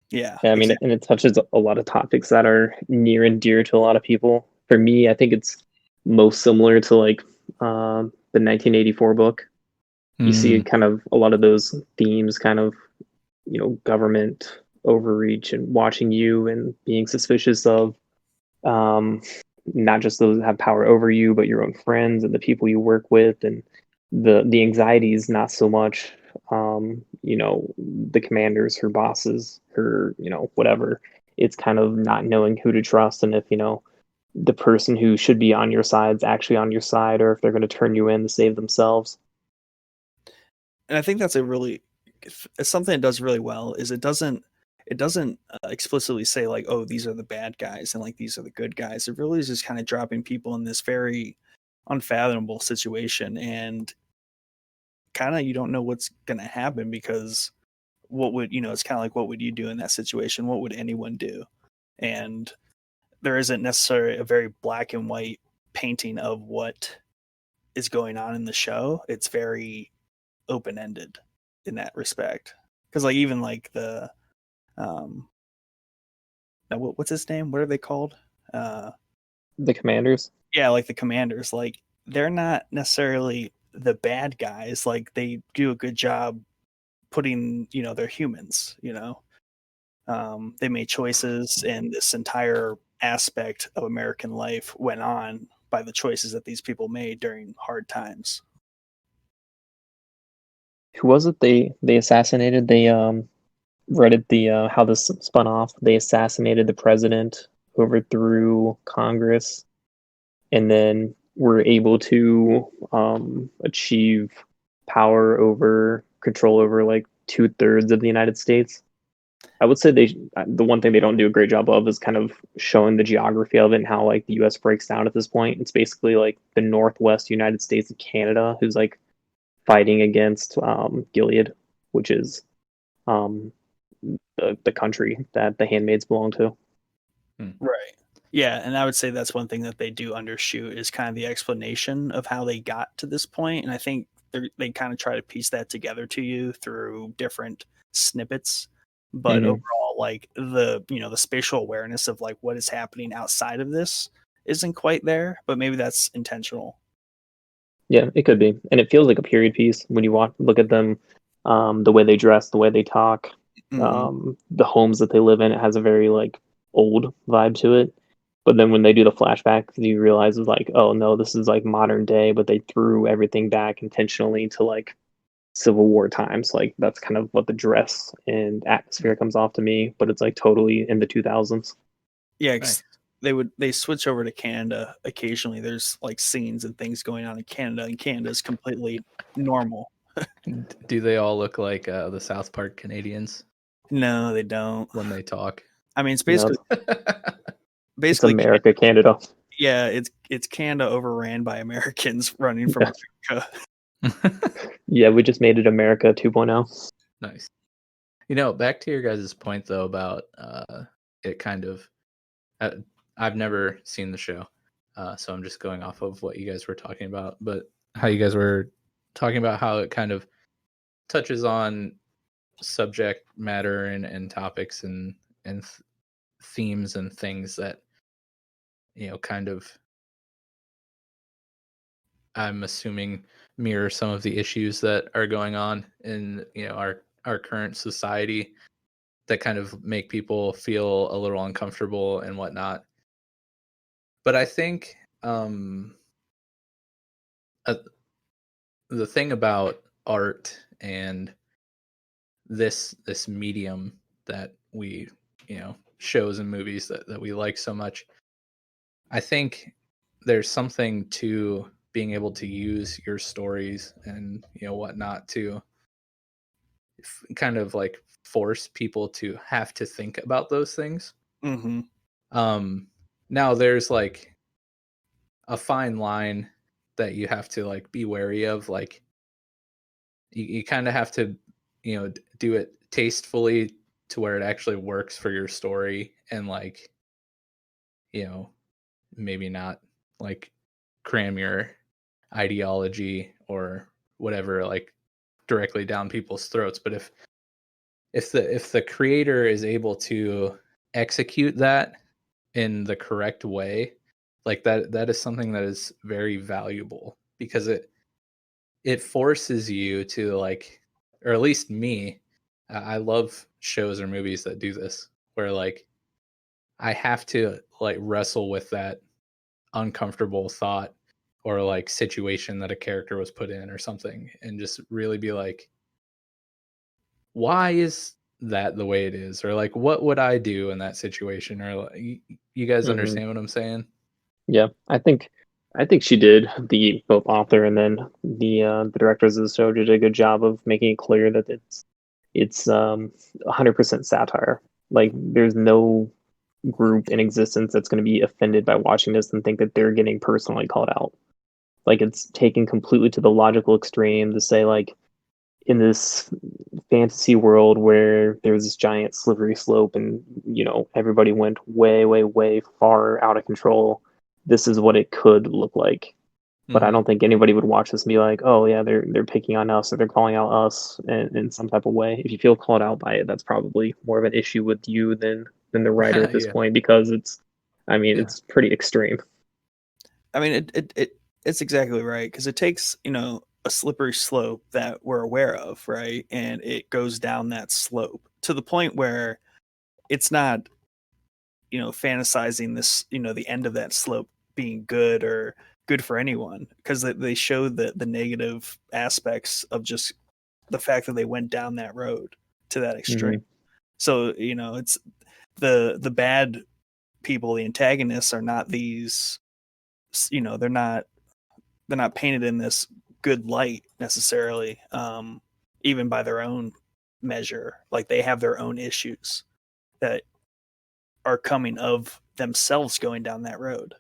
Yeah, I mean, exactly. and it touches a lot of topics that are near and dear to a lot of people. For me, I think it's most similar to like the 1984 book. You see kind of a lot of those themes, kind of, government overreach and watching you and being suspicious of not just those that have power over you, but your own friends and the people you work with, and the anxieties. Not so much, the commanders, her bosses, her, whatever. It's kind of not knowing who to trust, and if the person who should be on your side is actually on your side, or if they're going to turn you in to save themselves. And I think that's it's something it does really well is it doesn't explicitly say like, oh, these are the bad guys and like these are the good guys. It really is just kind of dropping people in this very unfathomable situation, and kind of you don't know what's going to happen because what would it's kind of like, what would you do in that situation? What would anyone do? And there isn't necessarily a very black and white painting of what is going on in the show. It's very open ended in that respect. Because like even like the what's his name? What are they called? The commanders. Yeah, like the commanders. Like they're not necessarily the bad guys. Like they do a good job putting, they're humans, they made choices, and this entire aspect of American life went on by the choices that these people made during hard times. Who was it they assassinated? They read it the how this spun off. They assassinated the president, overthrew Congress, and then were able to achieve control over like 2/3 of the United States. I would say the one thing they don't do a great job of is kind of showing the geography of it and how like the U.S. breaks down at this point. It's basically like the Northwest United States and Canada who's like fighting against Gilead, which is the country that the handmaids belong to. Right. Yeah, and I would say that's one thing that they do undershoot is kind of the explanation of how they got to this point, and I think they kind of try to piece that together to you through different snippets. But overall, like the spatial awareness of like what is happening outside of this isn't quite there, but maybe that's intentional. Yeah, it could be, and it feels like a period piece when you look at them, the way they dress, the way they talk, the homes that they live in. It has a very like old vibe to it. But then when they do the flashback, you realize it's like, oh no, this is like modern day, but they threw everything back intentionally to like Civil War times. Like that's kind of what the dress and atmosphere comes off to me, but it's like totally in the 2000s. Yeah, 'cause they switch over to Canada occasionally. There's like scenes and things going on in Canada, and Canada is completely normal. Do they all look like the South Park Canadians No, they don't. when they talk? I mean, it's No, basically it's America, Canada. Yeah, it's Canada overran by Americans running from America. Yeah, we just made it America 2.0. Nice. Back to your guys' point though about it kind of. I've never seen the show, so I'm just going off of what you guys were talking about. But how you guys were talking about how it kind of touches on subject matter and topics and themes and things that kind of, I'm assuming, mirror some of the issues that are going on in our current society that kind of make people feel a little uncomfortable and whatnot. But I think the thing about art and this medium that we shows and movies that we like so much, I think there's something to being able to use your stories and whatnot to kind of like force people to have to think about those things. Now there's like a fine line that you have to like be wary of. Like you kind of have to do it tastefully to where it actually works for your story, and like maybe not like cram your ideology or whatever like directly down people's throats. But if the creator is able to execute that in the correct way, like that is something that is very valuable, because it forces you to like, or at least me, I love shows or movies that do this, where like I have to like wrestle with that uncomfortable thought or like situation that a character was put in or something, and just really be like, why is that the way it is, or like what would I do in that situation, or like, you guys understand what I'm saying? Yeah, I think she did, the both author and then the directors of the show did a good job of making it clear that it's 100% satire. Like there's no group in existence that's going to be offended by watching this and think that they're getting personally called out. Like it's taken completely to the logical extreme to say like, in this fantasy world where there's this giant slippery slope and everybody went way way way far out of control, this is what it could look like. But I don't think anybody would watch this and be like, oh yeah, they're picking on us, or they're calling out us in some type of way. If you feel called out by it, that's probably more of an issue with you than the writer at this Yeah. point, because it's pretty extreme. I mean, it's exactly right, because it takes a a slippery slope that we're aware of, right? And it goes down that slope to the point where it's not, fantasizing this, the end of that slope being good or good for anyone, because they show the negative aspects of just the fact that they went down that road to that extreme. So, it's the bad people, the antagonists are not these, they're not painted in this good light necessarily, even by their own measure. Like, they have their own issues that are coming of themselves going down that road.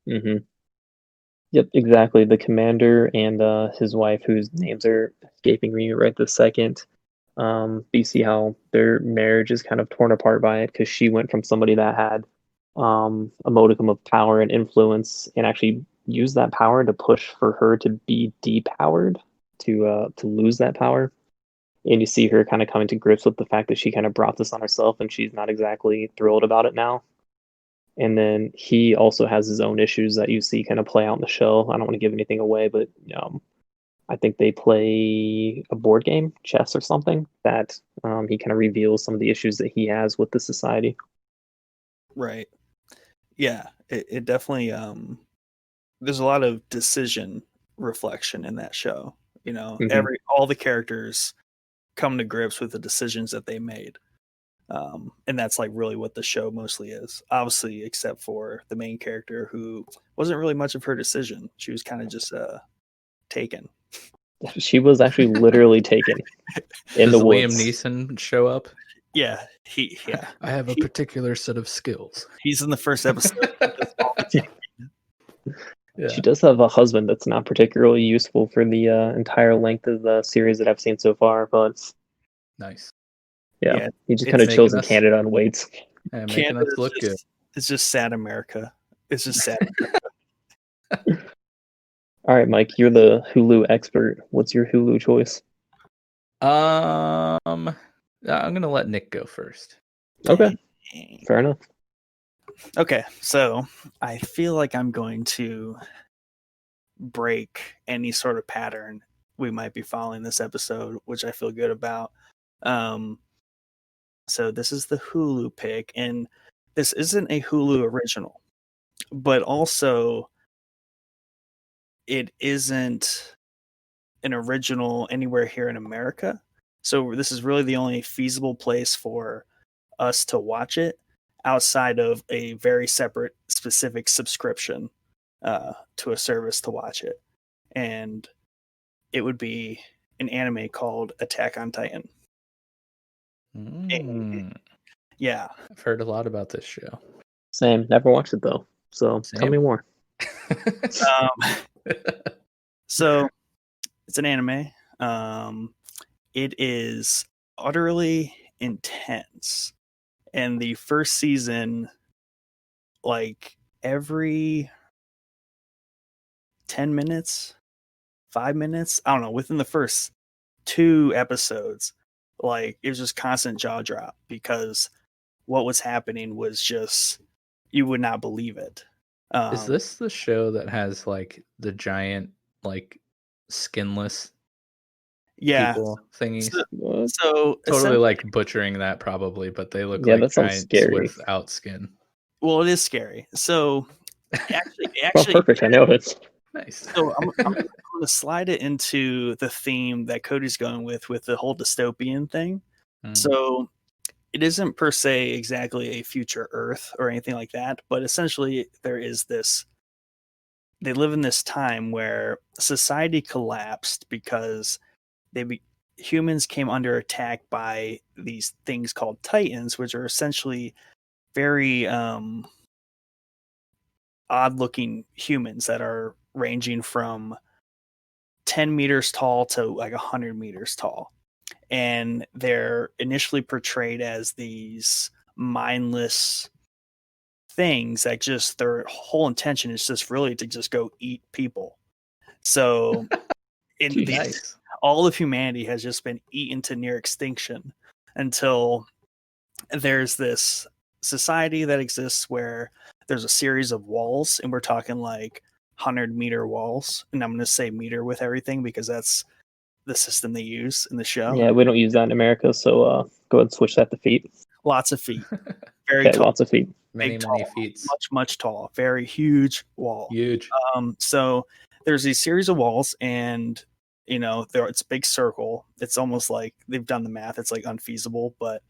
Yep, exactly. The commander and his wife, whose names are escaping me right this second. You see how their marriage is kind of torn apart by it, because she went from somebody that had a modicum of power and influence, and actually used that power to push for her to be depowered, to lose that power. And you see her kind of coming to grips with the fact that she kind of brought this on herself, and she's not exactly thrilled about it now. And then he also has his own issues that you see kind of play out in the show. I don't want to give anything away, but I think they play a board game, chess or something, that he kind of reveals some of the issues that he has with the society. Right. Yeah, it definitely, there's a lot of decision reflection in that show. All the characters come to grips with the decisions that they made. And that's like really what the show mostly is, obviously, except for the main character, who wasn't really much of her decision. She was kind of just taken. She was actually literally taken in Does the woods. Liam Neeson show up? Yeah, I have a particular set of skills. He's in the first episode. Yeah. She does have a husband that's not particularly useful for the entire length of the series that I've seen so far, but Nice. Yeah, he just kind of chills in Canada and waits. Yeah, making us look good. It's just sad America. It's just sad America. All right, Mike, you're the Hulu expert. What's your Hulu choice? I'm gonna let Nick go first. Okay, fair enough. Okay, so I feel like I'm going to break any sort of pattern we might be following this episode, which I feel good about. So this is the Hulu pick, and this isn't a Hulu original, but also it isn't an original anywhere here in America. So this is really the only feasible place for us to watch it, outside of a very separate, specific subscription to a service to watch it. And it would be an anime called Attack on Titan. Yeah. I've heard a lot about this show. Same. Never watched it, though. So tell me more. So it's an anime. It is utterly intense. And the first season, like every 10 minutes, 5 minutes, I don't know, within the first 2 episodes, like it was just constant jaw drop, because what was happening was just, you would not believe it. Is this the show that has like the giant, like skinless people thingies? So totally like butchering that probably, but they look like giants without skin. Well, it is scary. So actually, well, perfect. I know it. Nice. So I'm going to slide it into the theme that Cody's going with the whole dystopian thing. So it isn't per se exactly a future Earth or anything like that, but essentially there is this. They live in this time where society collapsed because humans came under attack by these things called Titans, which are essentially very odd-looking humans that are ranging from 10 meters tall to like 100 meters tall. And they're initially portrayed as these mindless things that just, their whole intention is just really to just go eat people. So all of humanity has just been eaten to near extinction until there's this society that exists where there's a series of walls, and we're talking like 100-meter walls, and I'm going to say meter with everything because that's the system they use in the show. Yeah, we don't use that in America, so go ahead and switch that to feet. Lots of feet, very Okay, tall, lots of feet. Many, big, many tall, feet. much tall, very huge wall. Huge. So there's these series of walls, and it's a big circle. It's almost like they've done the math. It's like unfeasible, but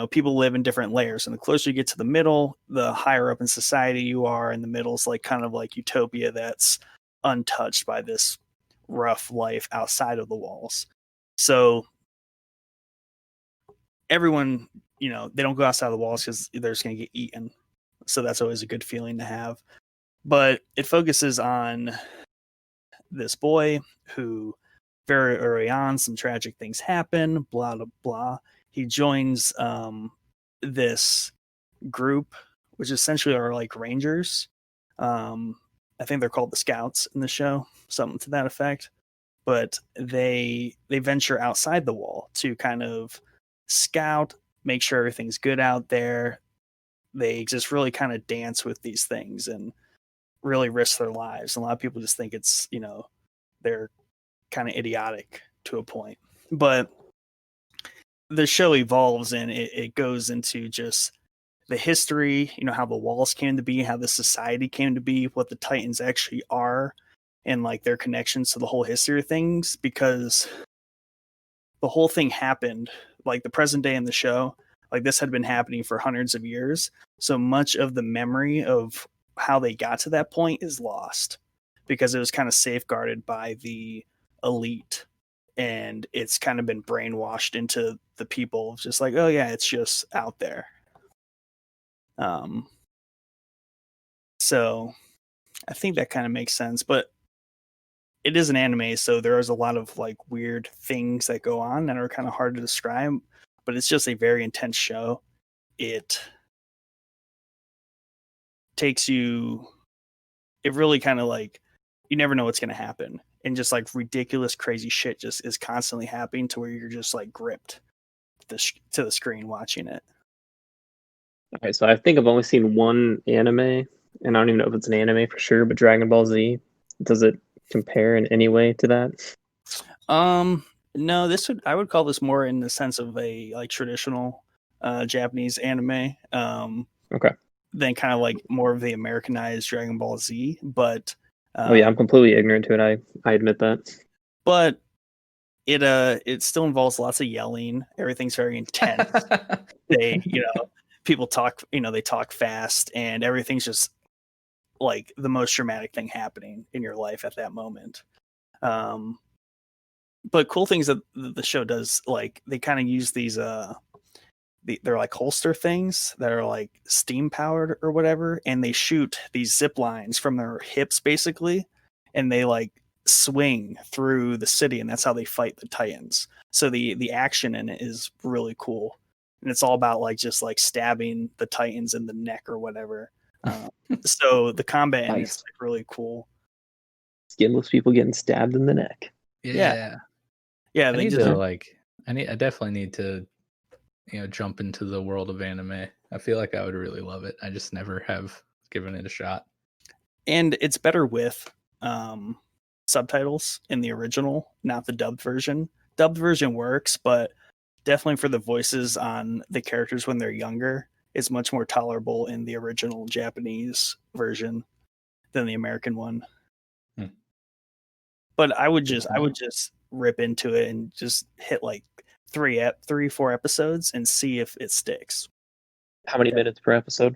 people live in different layers, and the closer you get to the middle, the higher up in society you are. And the middle is like kind of like utopia that's untouched by this rough life outside of the walls. So everyone, they don't go outside the walls because they're just going to get eaten. So that's always a good feeling to have. But it focuses on this boy who very early on, some tragic things happen, blah, blah, blah. He joins this group, which essentially are like rangers. I think they're called the Scouts in the show, something to that effect. But they venture outside the wall to kind of scout, make sure everything's good out there. They just really kind of dance with these things and really risk their lives. And a lot of people just think it's, they're kind of idiotic to a point. But the show evolves and it goes into just the history, how the walls came to be, how the society came to be, what the Titans actually are, and like their connections to the whole history of things, because the whole thing happened like the present day in the show. Like this had been happening for hundreds of years. So much of the memory of how they got to that point is lost because it was kind of safeguarded by the elite, and it's kind of been brainwashed into the people, just like, oh yeah, it's just out there. So I think that kind of makes sense, but it is an anime, so there is a lot of like weird things that go on that are kind of hard to describe, but it's just a very intense show. It takes you, it really kind of like, you never know what's going to happen. And just like ridiculous, crazy shit just is constantly happening to where you're just like gripped to the screen watching it. Okay, so I think I've only seen one anime, and I don't even know if it's an anime for sure, but Dragon Ball Z. Does it compare in any way to that? No, I would call this more in the sense of a like traditional Japanese anime. Okay. Than kind of like more of the Americanized Dragon Ball Z, but Oh yeah, I'm completely ignorant to it. I admit that. But it still involves lots of yelling. Everything's very intense. They, people talk, they talk fast, and everything's just like the most dramatic thing happening in your life at that moment. But cool things that the show does, like they kind of use these they're like holster things that are like steam powered or whatever, and they shoot these zip lines from their hips basically, and they like swing through the city, and that's how they fight the Titans. So the action in it is really cool, and it's all about like just like stabbing the Titans in the neck or whatever. So the combat in it's like really cool. Skinless people getting stabbed in the neck. Yeah. I need to I definitely need to jump into the world of anime. I feel like I would really love it. I just never have given it a shot. And it's better with subtitles in the original, not the dubbed version. Dubbed version works, but definitely for the voices on the characters when they're younger, it's much more tolerable in the original Japanese version than the American one. But I would just rip into it and just hit like 4 episodes and see if it sticks. How many minutes per episode?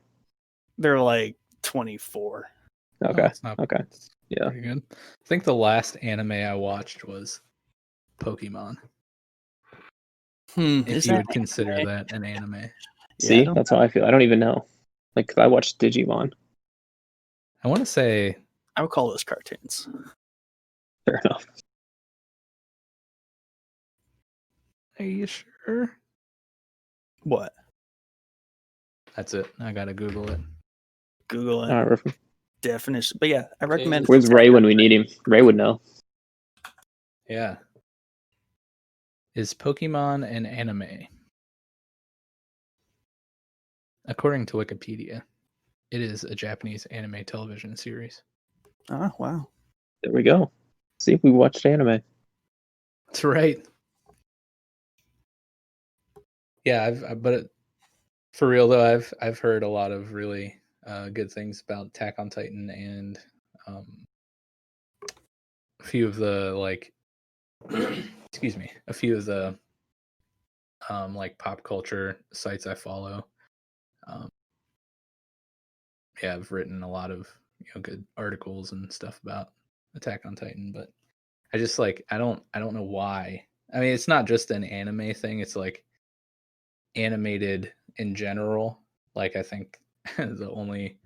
They're like 24. Okay. Okay. Yeah. Pretty good. I think the last anime I watched was Pokemon. If you would consider that an anime. See, that's how I feel. I don't even know. Like, I watched Digimon. I want to say I would call those cartoons. Fair enough. Are you sure? What? That's it. I gotta Google it. Google it. All right, definition. But yeah, I recommend. Where's Ray when we need him? Ray would know. Yeah. Is Pokemon an anime? According to Wikipedia. It is a Japanese anime television series. Oh, wow. There we go. See if we watched anime. That's right. Yeah, for real though, I've heard a lot of really good things about Attack on Titan, and a few of the like, excuse me, a few of the like pop culture sites I follow. Yeah, I've written a lot of good articles and stuff about Attack on Titan, but I just like I don't know why. I mean, it's not just an anime thing; it's like animated in general. Like I think the only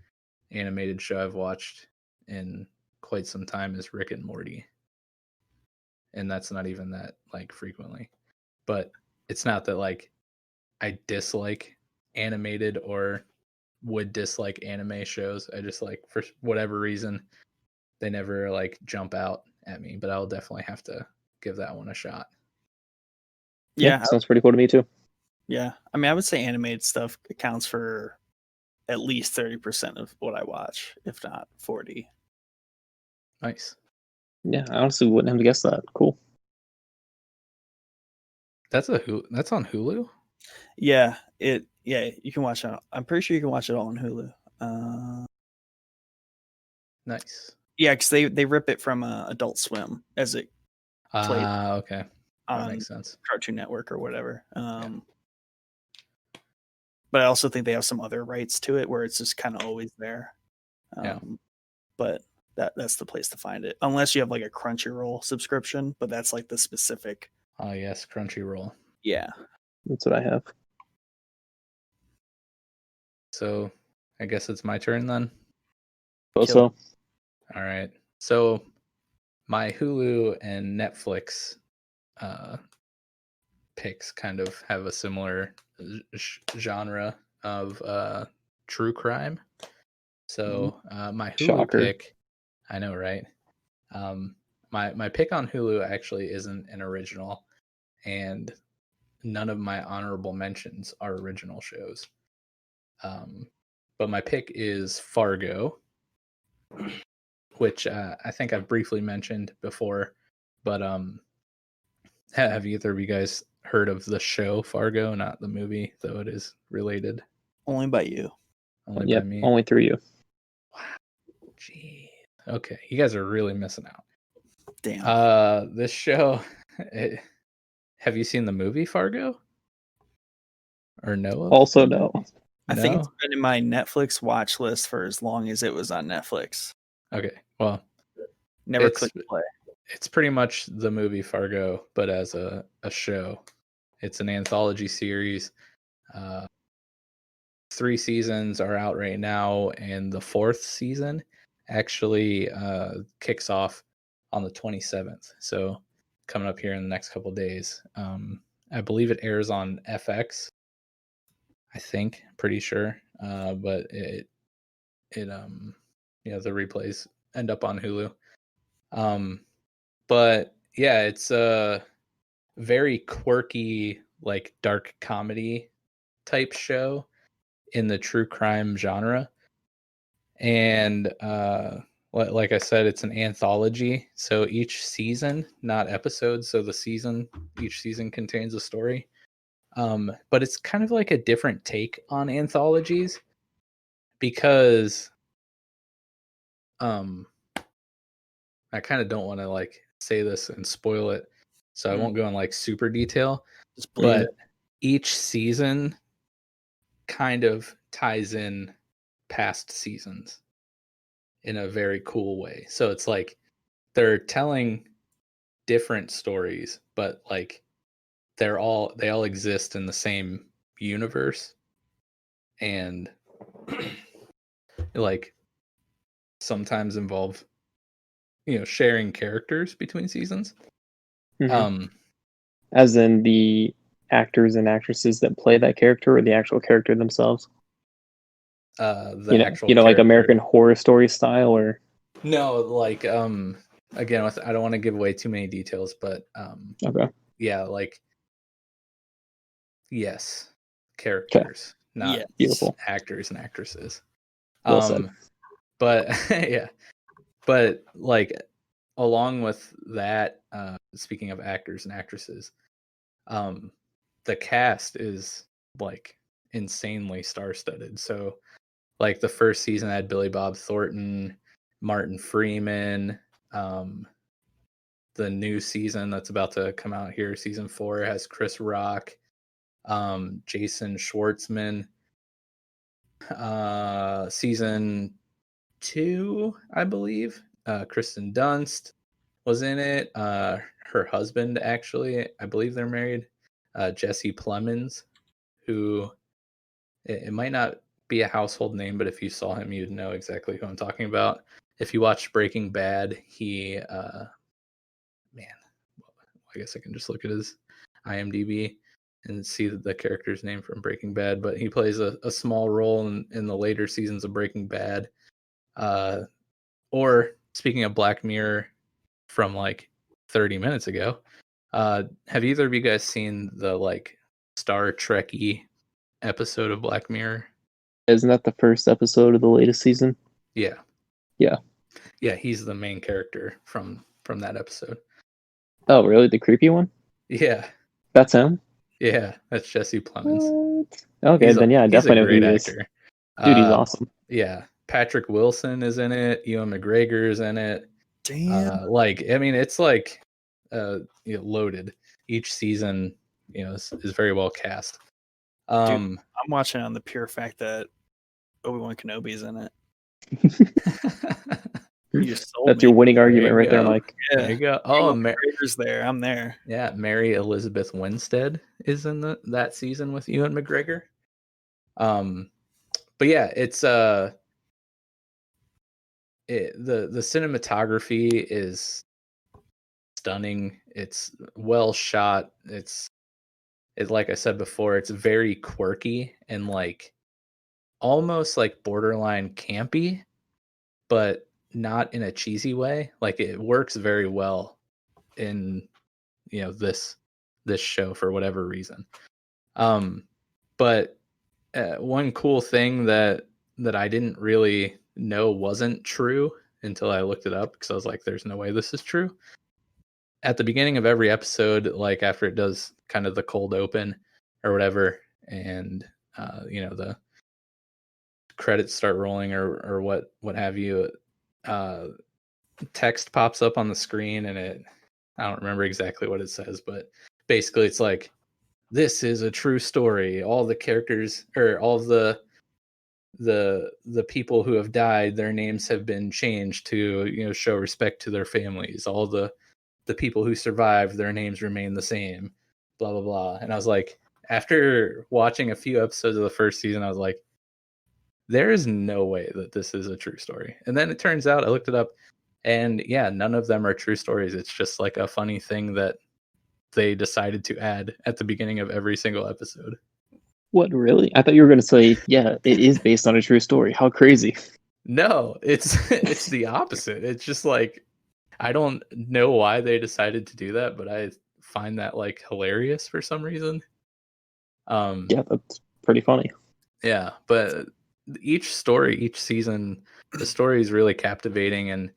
animated show I've watched in quite some time is Rick and Morty, and that's not even that like frequently. But it's not that like I dislike animated or would dislike anime shows. I just like for whatever reason they never like jump out at me, but I'll definitely have to give that one a shot. Yeah, Sounds pretty cool to me too. yeah. I mean, I would say animated stuff accounts for at least 30% of what I watch, if not 40. Nice. Yeah, I honestly wouldn't have guessed that. Cool. That's on Hulu? Yeah, you can watch it. I'm pretty sure you can watch it all on Hulu. Nice. Yeah, because they rip it from Adult Swim as it played Okay. That on makes sense. Cartoon Network or whatever. But I also think they have some other rights to it where it's just kind of always there. Yeah. But that's the place to find it, unless you have like a Crunchyroll subscription. But that's like the specific. Oh yes, Crunchyroll. Yeah, That's what I have. So I guess it's my turn then. Also, All right. So my Hulu and Netflix picks kind of have a similar genre of true crime. So my Hulu Shocker. pick, I know, right? My pick on Hulu actually isn't an original, and none of my honorable mentions are original shows. But my pick is Fargo, which I think I've briefly mentioned before. But have either of you guys heard of the show Fargo? Not the movie, though it is related. only by you. Only yep, by me. only through you. Wow. Gee. Okay, you guys are really missing out. Damn. This show. Have you seen the movie Fargo? Or know of? Also, no. I think it's been in my Netflix watch list for as long as it was on Netflix. Okay, well, Never clicked play. It's pretty much the movie Fargo, but as a show. It's an anthology series. 3 seasons are out right now, and the 4th season actually kicks off on the 27th. So coming up here in the next couple of days. I believe it airs on FX. I think, pretty sure. But the replays end up on Hulu. But yeah, it's a very quirky, like dark comedy type show in the true crime genre. And like I said, it's an anthology. So each season, not episodes, so each season contains a story. But it's kind of like a different take on anthologies because I kind of don't want to like say this and spoil it, so I won't go in like super detail. But each season kind of ties in past seasons in a very cool way. So it's like they're telling different stories, but like they all exist in the same universe, and like sometimes involve sharing characters between seasons. Mm-hmm. As in the actors and actresses that play that character, or the actual character themselves. Actual like character. American Horror Story style, or no, like again, I don't want to give away too many details, but okay, yeah, like yes, characters, not beautiful actors and actresses. Well said. But yeah, but like along with that, speaking of actors and actresses, the cast is like insanely star-studded. So like the first season had Billy Bob Thornton, Martin Freeman. The new season that's about to come out here, season 4, has Chris Rock, Jason Schwartzman. Season 2, I believe, Kristen Dunst was in it. Her husband, actually, I believe they're married, Jesse Plemons, who it might not be a household name, but if you saw him, you'd know exactly who I'm talking about. If you watched Breaking Bad, he, man, I guess I can just look at his IMDb and see the character's name from Breaking Bad, but he plays a small role in the later seasons of Breaking Bad. Or speaking of Black Mirror from like 30 minutes ago, have either of you guys seen the like Star Trek-y episode of Black Mirror? Isn't that the first episode of the latest season? Yeah. Yeah. Yeah, he's the main character from that episode. Oh, really? The creepy one? Yeah. That's him? Yeah, that's Jesse Plemons. What? Okay, He's then yeah, I definitely know who great he is. actor. Dude, he's awesome. Yeah, Patrick Wilson is in it. Ewan McGregor is in it. Damn. Like, I mean, it's like loaded. Each season, is very well cast. I'm watching on the pure fact that Obi-Wan Kenobi's in it. You just sold That's me. your winning argument you right there, go. Mike. Yeah. There you go. Oh, Oh, McGregor's there. I'm there. yeah, Mary Elizabeth Winstead is in that season with Ewan McGregor. But yeah, it's the cinematography is stunning. It's well shot. It's like I said before, it's very quirky and like almost like borderline campy, but not in a cheesy way. Like it works very well in this show for whatever reason. But one cool thing that I didn't really know wasn't true until I looked it up, because I was like, there's no way this is true. At the beginning of every episode, like after it does kind of the cold open or whatever, and the credits start rolling or what have you, text pops up on the screen, and I don't remember exactly what it says, but basically it's like, this is a true story. All the characters, or all of the people who have died, their names have been changed to show respect to their families. All the people who survived, their names remain the same, blah blah blah. And I was like, after watching a few episodes of the first season, I was like, there is no way that this is a true story. And then it turns out, I looked it up, and yeah, none of them are true stories. It's just like a funny thing that they decided to add at the beginning of every single episode. What, really? I thought you were going to say, yeah, it is based on a true story. How crazy. No, it's the opposite. It's just like, I don't know why they decided to do that, but I find that like hilarious for some reason. Yeah, that's pretty funny. Yeah, but each season, the story is really captivating,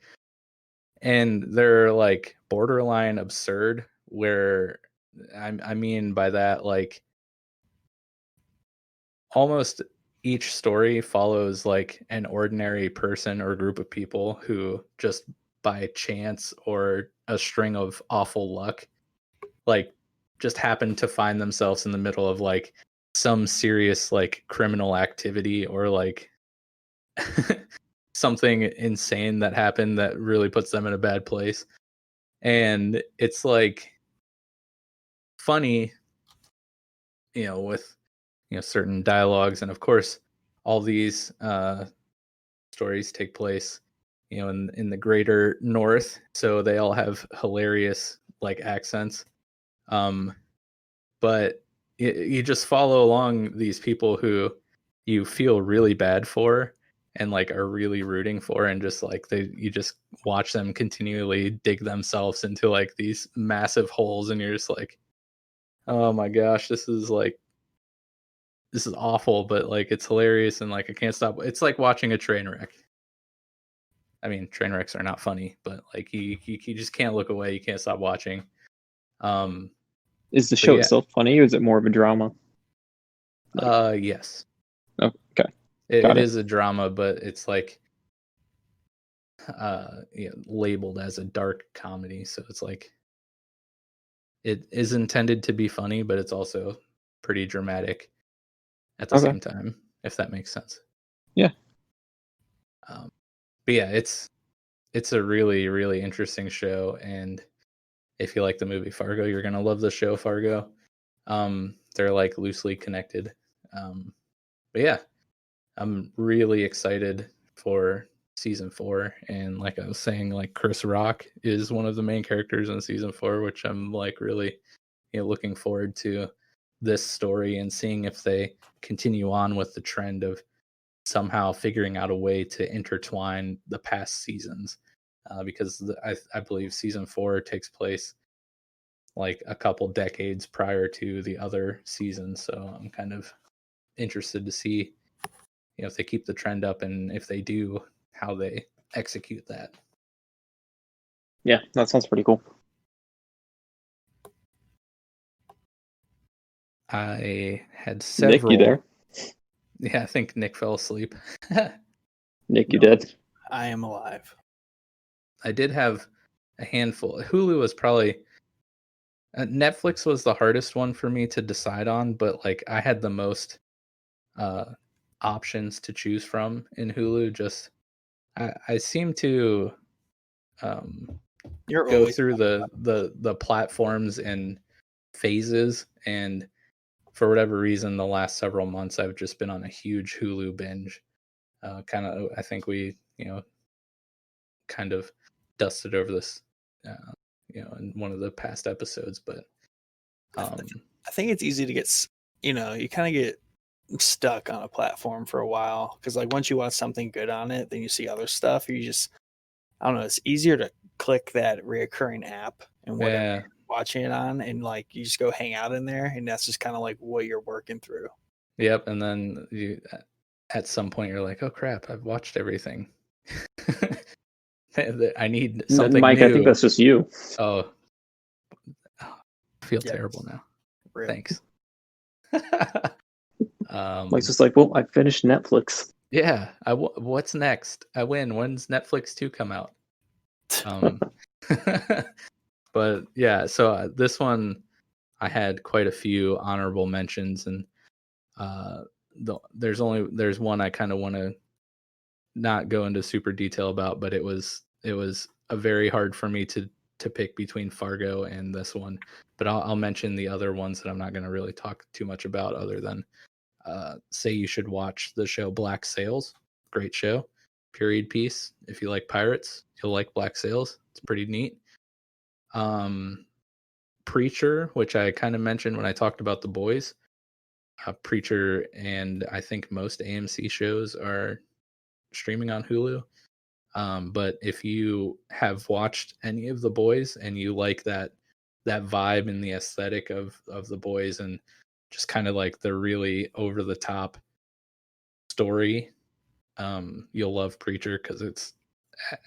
and they're like borderline absurd, where I mean by that, like almost each story follows like an ordinary person or group of people who just by chance or a string of awful luck, like just happen to find themselves in the middle of like some serious like criminal activity, or like something insane that happened that really puts them in a bad place. And it's like funny, with certain dialogues, and of course all these stories take place in the greater north, so they all have hilarious like accents. But you just follow along these people who you feel really bad for and like are really rooting for, and just like you just watch them continually dig themselves into like these massive holes, and you're just like, oh my gosh, this is this is awful, but like it's hilarious and like I can't stop. It's like watching a train wreck. I mean, train wrecks are not funny, but like you just can't look away. You can't stop watching. Is the show yeah. itself funny, or is it more of a drama? Yes. Oh, okay. It is a drama, but it's like labeled as a dark comedy, so it's like it is intended to be funny, but it's also pretty dramatic at the same time, if that makes sense. Yeah. But yeah, it's a really, really interesting show, and if you like the movie Fargo, you're gonna love the show Fargo. They're like loosely connected. But yeah, I'm really excited for season 4, and like I was saying, like Chris Rock is one of the main characters in season 4, which I'm like really looking forward to this story and seeing if they continue on with the trend of somehow figuring out a way to intertwine the past seasons, because I believe season 4 takes place like a couple decades prior to the other seasons, so I'm kind of interested to see if they keep the trend up, and if they do, how they execute that. Yeah, that sounds pretty cool. I had several. Nick, you there? Yeah, I think Nick fell asleep. Nick, you dead? I am alive. I did have a handful. Hulu was probably Netflix was the hardest one for me to decide on, but like I had the most options to choose from in Hulu. Just I seem to go through the platforms and phases, and for whatever reason, the last several months I've just been on a huge Hulu binge. Kind of, I think we kind of dusted over this, in one of the past episodes, but I think it's easy to get, you kind of get stuck on a platform for a while, because like once you watch something good on it, then you see other stuff. You just, I don't know, it's easier to click that reoccurring app and whatever you're watching it on, and like you just go hang out in there, and that's just kind of like what you're working through. Yep, and then you at some point you're like, oh crap, I've watched everything. I need something Mike, new. I think that's just you. Oh, I feel terrible now. Real. Thanks. Mike's just like, well, I finished Netflix. Yeah, what's next? I win. When's Netflix 2 come out? But yeah, so this one I had quite a few honorable mentions, and there's one I kind of want to not go into super detail about, but it was very hard for me to pick between Fargo and this one. But I'll mention the other ones that I'm not going to really talk too much about, other than say you should watch the show Black Sails. Great show, period piece. If you like pirates, you'll like Black Sails. It's pretty neat. Preacher, which I kind of mentioned when I talked about The Boys. Preacher, and I think most AMC shows are streaming on Hulu. But if you have watched any of The Boys and you like that vibe and the aesthetic of The Boys, and just kind of like the really over the top story, you'll love Preacher, because it's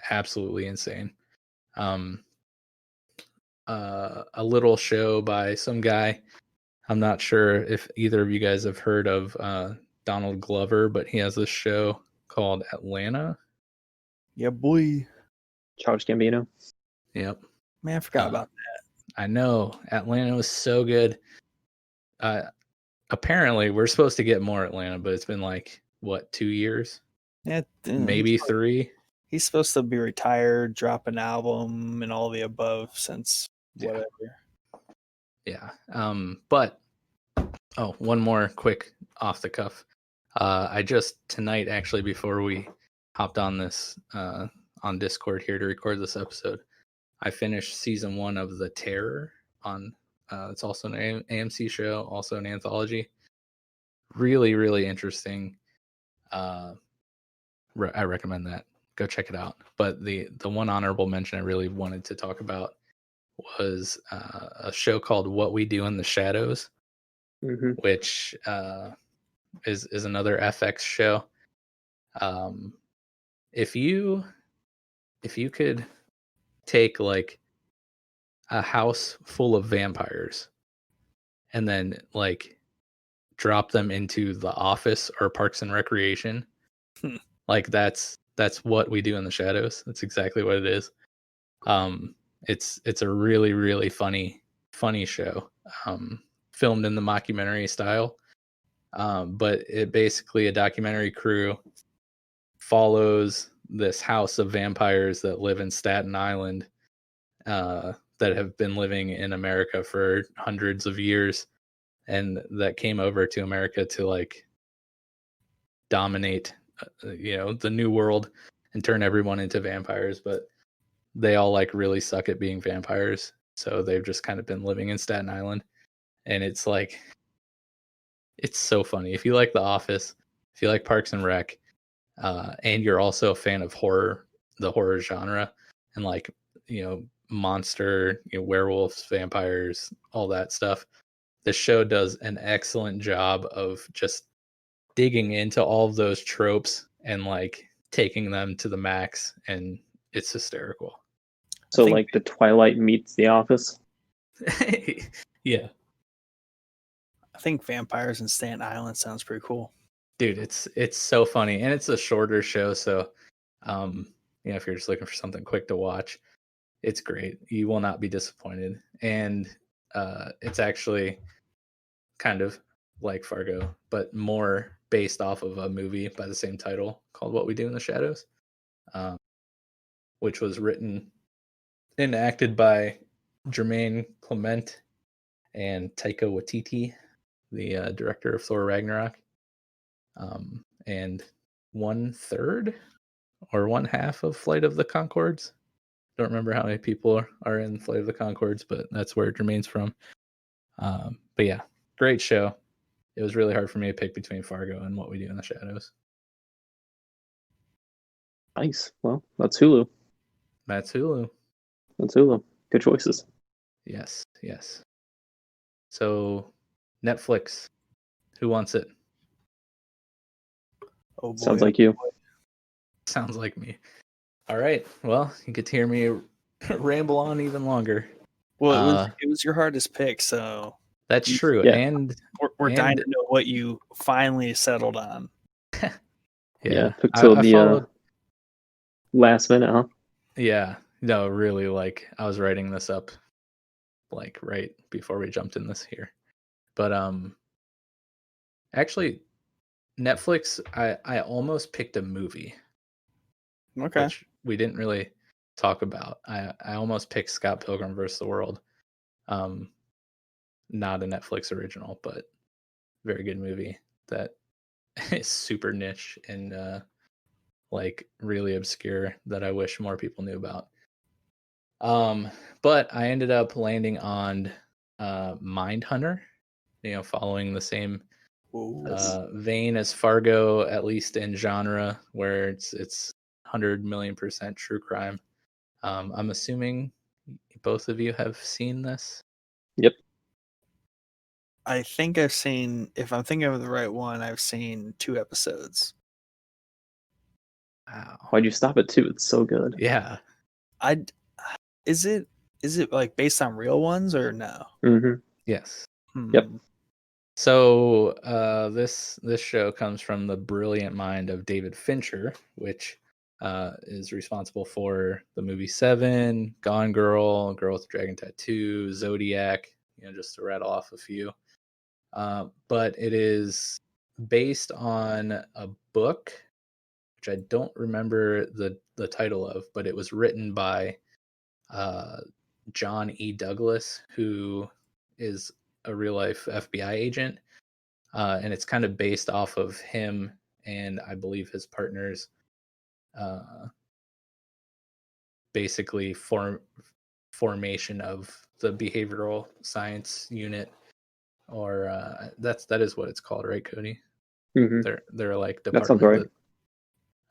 absolutely insane. A little show by some guy. I'm not sure if either of you guys have heard of Donald Glover, but he has this show called Atlanta. Yeah, boy. Charles Gambino. Yep. Man, I forgot about that. I know. Atlanta was so good. Apparently, we're supposed to get more Atlanta, but it's been like, what, 2 years? Yeah, maybe 3. He's supposed to be retired, drop an album, and all the above since whatever. Yeah. But one more quick off the cuff. I just tonight, actually, before we hopped on this on Discord here to record this episode, I finished season 1 of The Terror on. It's also an AMC show, also an anthology. Really, really interesting. I recommend that. Go check it out. But the one honorable mention I really wanted to talk about was a show called What We Do in the Shadows, which is another FX show. If you could take like a house full of vampires and then like drop them into The Office or Parks and Recreation, like that's what we do in the shadows. That's exactly what it is. It's a really, really funny show, filmed in the mockumentary style. But it basically, a documentary crew follows this house of vampires that live in Staten Island, that have been living in America for hundreds of years, and that came over to America to like dominate, the new world and turn everyone into vampires. But they all like really suck at being vampires, so they've just kind of been living in Staten Island. And it's like, it's so funny. If you like The Office, if you like Parks and Rec, and you're also a fan of horror, the horror genre, and like, monster, werewolves, vampires, all that stuff, the show does an excellent job of just digging into all of those tropes and like taking them to the max, and it's hysterical. So like the Twilight meets The Office. Yeah, I think vampires in Staten Island sounds pretty cool. dude, it's so funny, and it's a shorter show, so if you're just looking for something quick to watch, it's great. You will not be disappointed. And it's actually kind of like Fargo, but more based off of a movie by the same title called What We Do in the Shadows, which was written and acted by Jermaine Clement and Taika Waititi, the director of Thor Ragnarok. And 1/3 or 1/2 of Flight of the Conchords. Don't remember how many people are in Flight of the Conchords, but that's where Jermaine's from. But yeah, great show. It was really hard for me to pick between Fargo and What We Do in the Shadows. Nice. Well, that's Hulu. That's Hulu. That's Hulu. Good choices. Yes. So, Netflix. Who wants it? Oh boy. Sounds like you. Sounds like me. All right. Well, you get to hear me ramble on even longer. Well, it was your hardest pick, so that's true. Yeah. And we're dying to know what you finally settled on. Yeah. Took till the last minute, huh? Yeah. No, really, like I was writing this up like right before we jumped in this here. But actually Netflix, I almost picked a movie. Okay. Which we didn't really talk about. I almost picked Scott Pilgrim vs. the World. Not a Netflix original, but very good movie that is super niche and like really obscure that I wish more people knew about. But I ended up landing on Mindhunter, following the same vein as Fargo, at least in genre, where it's 100 million% true crime. I'm assuming both of you have seen this. Yep. I think I've seen, if I'm thinking of the right one, I've seen 2 episodes. Wow. Why'd you stop at 2? It's so good. Yeah. Is it like based on real ones or no? Mm-hmm. Yes. Yep. So this show comes from the brilliant mind of David Fincher, which is responsible for the movie Seven, Gone Girl, Girl with the Dragon Tattoo, Zodiac, just to rattle off a few. But it is based on a book, which I don't remember the title of, but it was written by John E. Douglas, who is a real life FBI agent. And it's kind of based off of him and I believe his partners, basically formation of the behavioral science unit, or that is what it's called, right, Coty? Mm-hmm. They're like That sounds department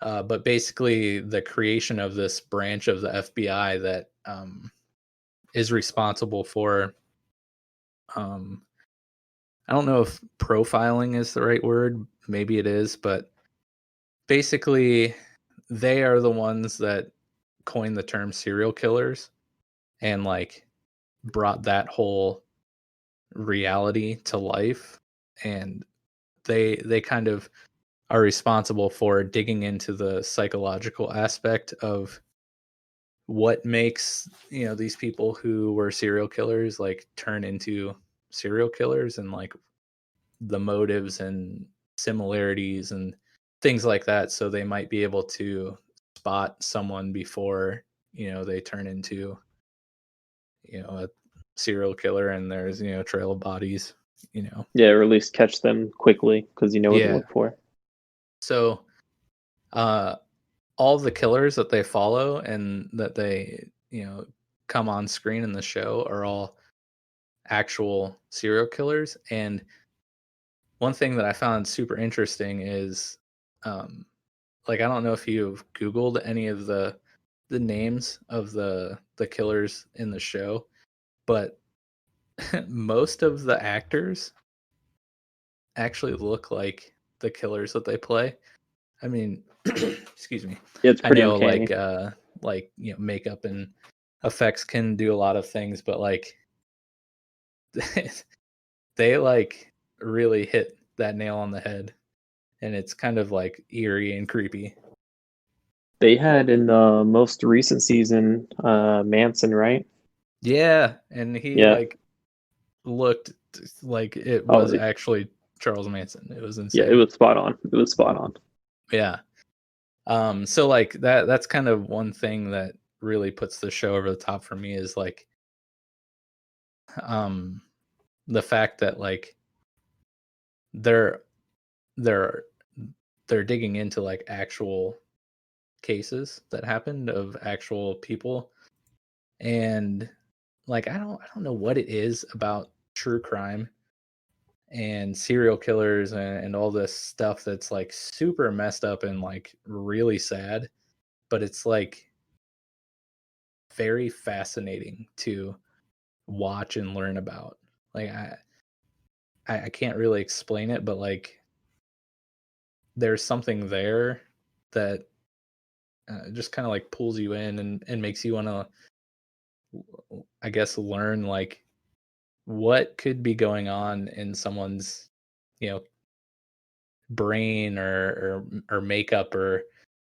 right. but basically the creation of this branch of the FBI that is responsible for I don't know if profiling is the right word. Maybe it is, but basically they are the ones that coined the term serial killers and like brought that whole reality to life, and they kind of are responsible for digging into the psychological aspect of what makes, you know, these people who were serial killers like turn into serial killers, and like the motives and similarities and things like that, so they might be able to spot someone before, you know, they turn into, you know, a serial killer and there's, you know, trail of bodies, you know. Yeah, or at least catch them quickly because you know what to Yeah. look for. So all the killers that they follow and that they, you know, come on screen in the show are all actual serial killers. And one thing that I found super interesting is, like, I don't know if you've Googled any of the names of the killers in the show, but most of the actors actually look like the killers that they play. I mean, excuse me. Yeah, it's I pretty know uncanny. like, you know, makeup and effects can do a lot of things, but like they like really hit that nail on the head, and it's kind of like eerie and creepy. They had in the most recent season Manson, right? Yeah, and he Yeah. like looked like it Oh, was actually Charles Manson. It was yeah, it insane. was spot on. It was spot on. Yeah. So like that's kind of one thing that really puts the show over the top for me is like um the fact that like they're they're they're digging into like actual cases that happened of actual people, and like I don't know what it is about true crime and serial killers and all this stuff that's like super messed up and like really sad, but it's like very fascinating to watch and learn about. Like I can't really explain it, but like there's something there that just kind of like pulls you in and makes you want to, I guess, learn like what could be going on in someone's, you know, brain or makeup, or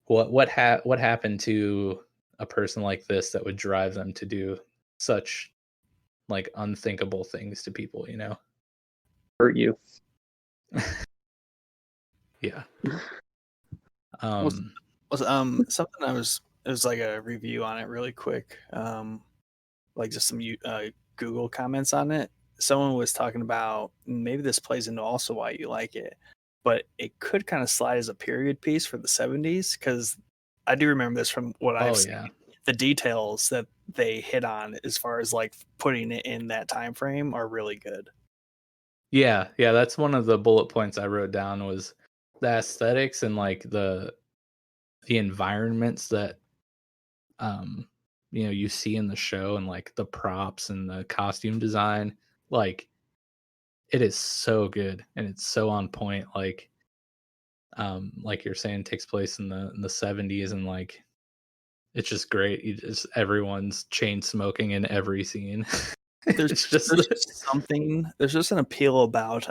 what happened to a person like this that would drive them to do such like unthinkable things to people, you know. Hurt you. Yeah. Was um something I was it was like a review on it really quick. Like just some Google comments on it. Someone was talking about maybe this plays into also why you like it, but it could kind of slide as a period piece for the 70s because I do remember this from what I've oh seen. yeah. The details that they hit on as far as like putting it in that time frame are really good. Yeah, that's one of the bullet points I wrote down was the aesthetics and like the environments that um you know you see in the show, and like the props and the costume design. Like it is so good and it's so on point. Like you're saying, takes place in the 70s, and like it's just great. You just everyone's chain smoking in every scene. There's It's just there's just something there's just an appeal about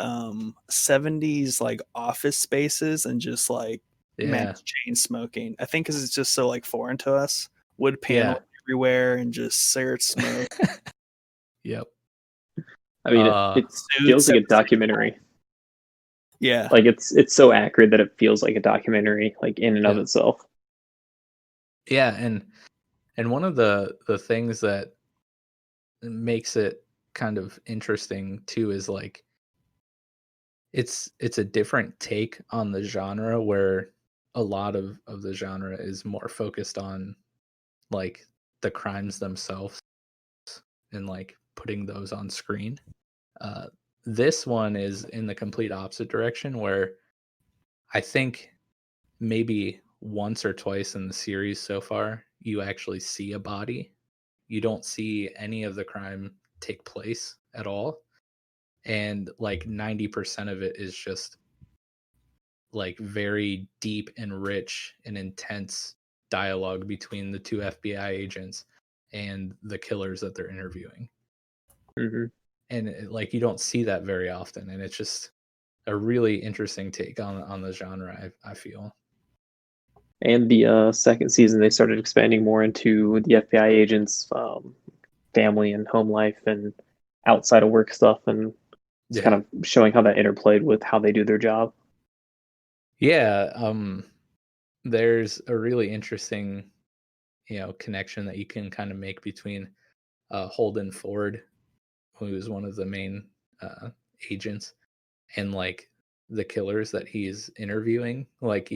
70s like office spaces and just like yeah. mass chain smoking. I think because it's just so like foreign to us. Wood Yeah. panel everywhere and just cigarette smoke. Yep. I mean, it feels Suits like at a the same time. documentary. Yeah. Like it's so accurate that it feels like a documentary, like in and of Yeah. itself. Yeah, and one of the things that makes it kind of interesting too is like it's a different take on the genre, where a lot of the genre is more focused on like the crimes themselves and like putting those on screen. uh this one is in the complete opposite direction, where I think maybe once or twice in the series so far you actually see a body. You don't see any of the crime take place at all. and like 90% of it is just like very deep and rich and intense dialogue between the two FBI agents and the killers that they're interviewing. Mm-hmm. And like you don't see that very often, and it's just a really interesting take on the genre. I feel. And the second season, they started expanding more into the FBI agents' family and home life and outside of work stuff, and just kind of showing how that interplayed with how they do their job. Yeah, there's a really interesting, connection that you can kind of make between Holden Ford, who is one of the main agents, and like the killers that he's interviewing. Like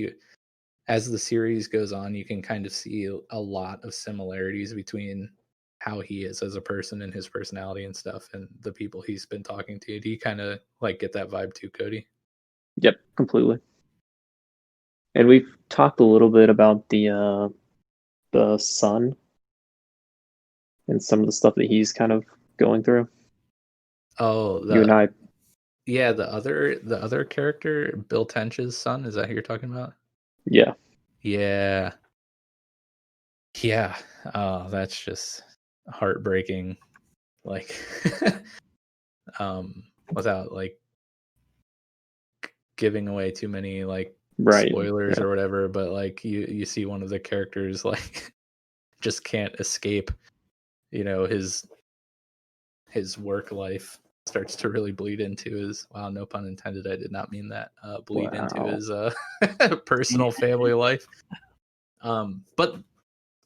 as the series goes on, you can kind of see a lot of similarities between how he is as a person and his personality and stuff, and the people he's been talking to. Do you kind of like get that vibe too, Coty? Yep, completely. And we've talked a little bit about the son and some of the stuff that he's kind of going through. Oh, You and I. Yeah, the other character, Bill Tench's son, is that who you're talking about? Yeah. Yeah. Yeah. Oh, that's just heartbreaking. Like without like giving away too many like spoilers or whatever, but like you see one of the characters like just can't escape, his work life starts to really bleed into his, wow, no pun intended, I did not mean that, bleed into his personal family life. But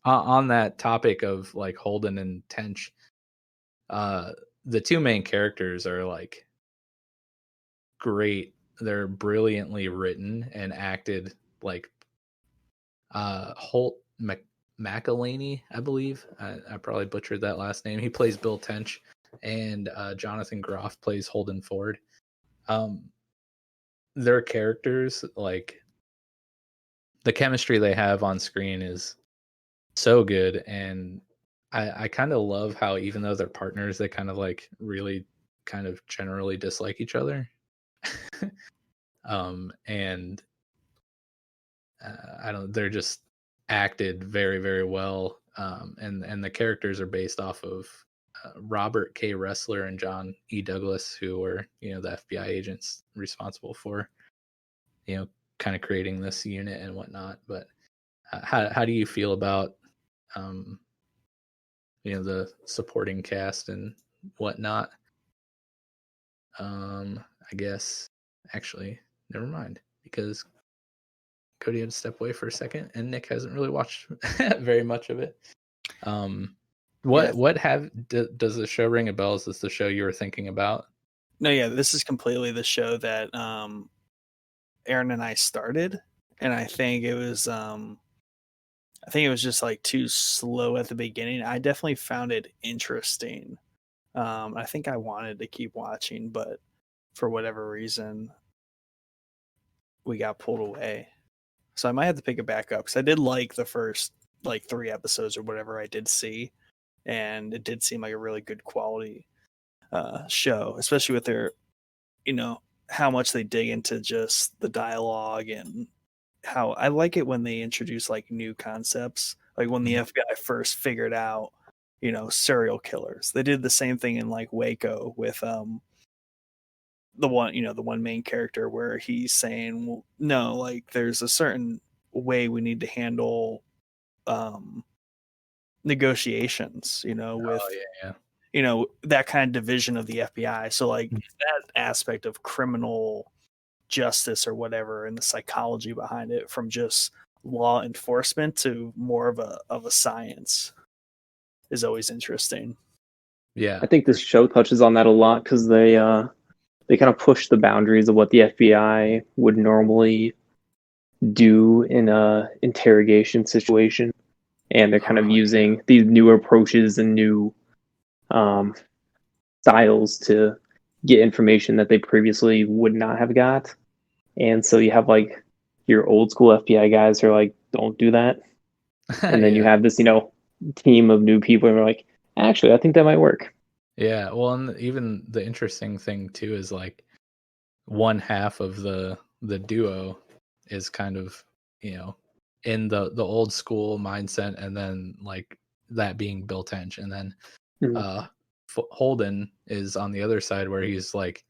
on that topic of like Holden and Tench, the two main characters are like great. They're brilliantly written and acted. Like Holt McElhaney, I believe. I probably butchered that last name. He plays Bill Tench, and Jonathan Groff plays Holden Ford. Their characters, like the chemistry they have on screen is so good, and I kind of love how even though they're partners, they kind of like really kind of generally dislike each other. And I don't, they're just acted very, very well. And the characters are based off of Robert K. Ressler and John E. Douglas, who were, the FBI agents responsible for, kind of creating this unit and whatnot. But how do you feel about, the supporting cast and whatnot? I guess actually, never mind, because Coty had to step away for a second, and Nick hasn't really watched very much of it. Does the show ring a bell? Is this the show you were thinking about? No, yeah, this is completely the show that Aaron and I started, and I think it was just like too slow at the beginning. I definitely found it interesting. I think I wanted to keep watching, but for whatever reason, we got pulled away. So I might have to pick it back up because I did like the first like 3 episodes or whatever I did see, and it did seem like a really good quality show, especially with their, how much they dig into just the dialogue, and how I like it when they introduce like new concepts, like when the FBI first figured out, serial killers. They did the same thing in like Waco with the one main character where he's saying, well, no, like there's a certain way we need to handle negotiations, with that kind of division of the FBI. So like that aspect of criminal justice or whatever, and the psychology behind it, from just law enforcement to more of a science, is always interesting. Yeah, I think this show touches on that a lot because they kind of push the boundaries of what the FBI would normally do in a interrogation situation, and they're kind of using these new approaches and new styles to get information that they previously would not have got. And so you have like your old school FBI guys who are like, don't do that. And then you have this, team of new people and they're like, actually, I think that might work. Yeah, well, and even the interesting thing too is like one half of the duo is kind of, in the old school mindset, and then like that being Bill Tench, and then Mhm. Holden is on the other side where he's like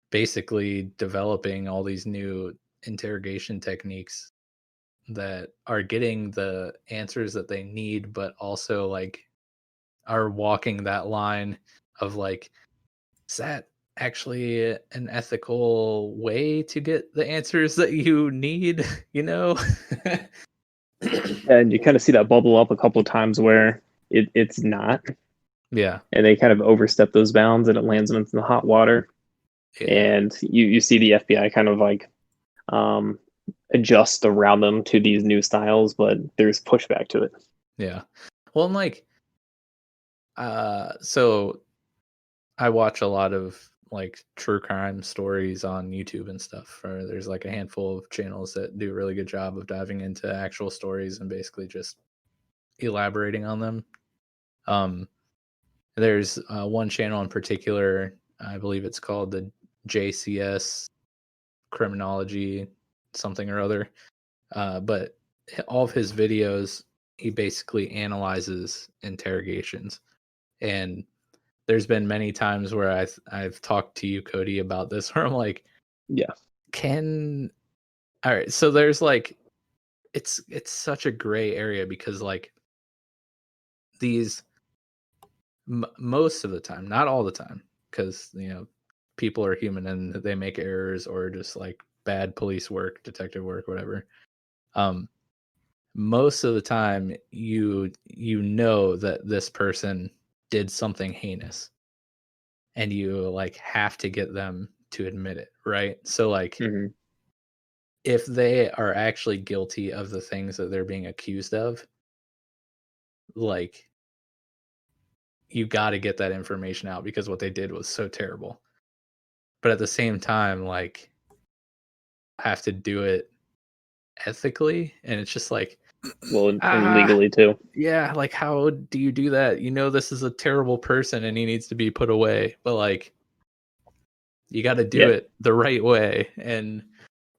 basically developing all these new interrogation techniques that are getting the answers that they need, but also like are walking that line of like, is that actually an ethical way to get the answers that you need? You know? And you kind of see that bubble up a couple of times where it's not, Yeah. and they kind of overstep those bounds, and it lands them into the hot water. Yeah. And you see the FBI kind of like um, adjust around them to these new styles, but there's pushback to it. Yeah. Well, and like, so I watch a lot of like true crime stories on YouTube and stuff. Or there's like a handful of channels that do a really good job of diving into actual stories and basically just elaborating on them. There's one channel in particular, I believe it's called the JCS Criminology something or other. But all of his videos, he basically analyzes interrogations. And there's been many times where I've talked to you, Coty, about this, where I'm like, Yeah. All right, so there's like, it's such a gray area because like these most of the time, not all the time, because people are human and they make errors or just like bad police work, detective work, whatever. Most of the time you know that this person did something heinous, and you like have to get them to admit it, right? So like, Mm-hmm. if they are actually guilty of the things that they're being accused of, like, you got to get that information out because what they did was so terrible. But at the same time, like, have to do it ethically, and it's just like, Well, and legally too. yeah, like, how do you do that? This is a terrible person and he needs to be put away, but like, you got to do Yeah. it the right way. And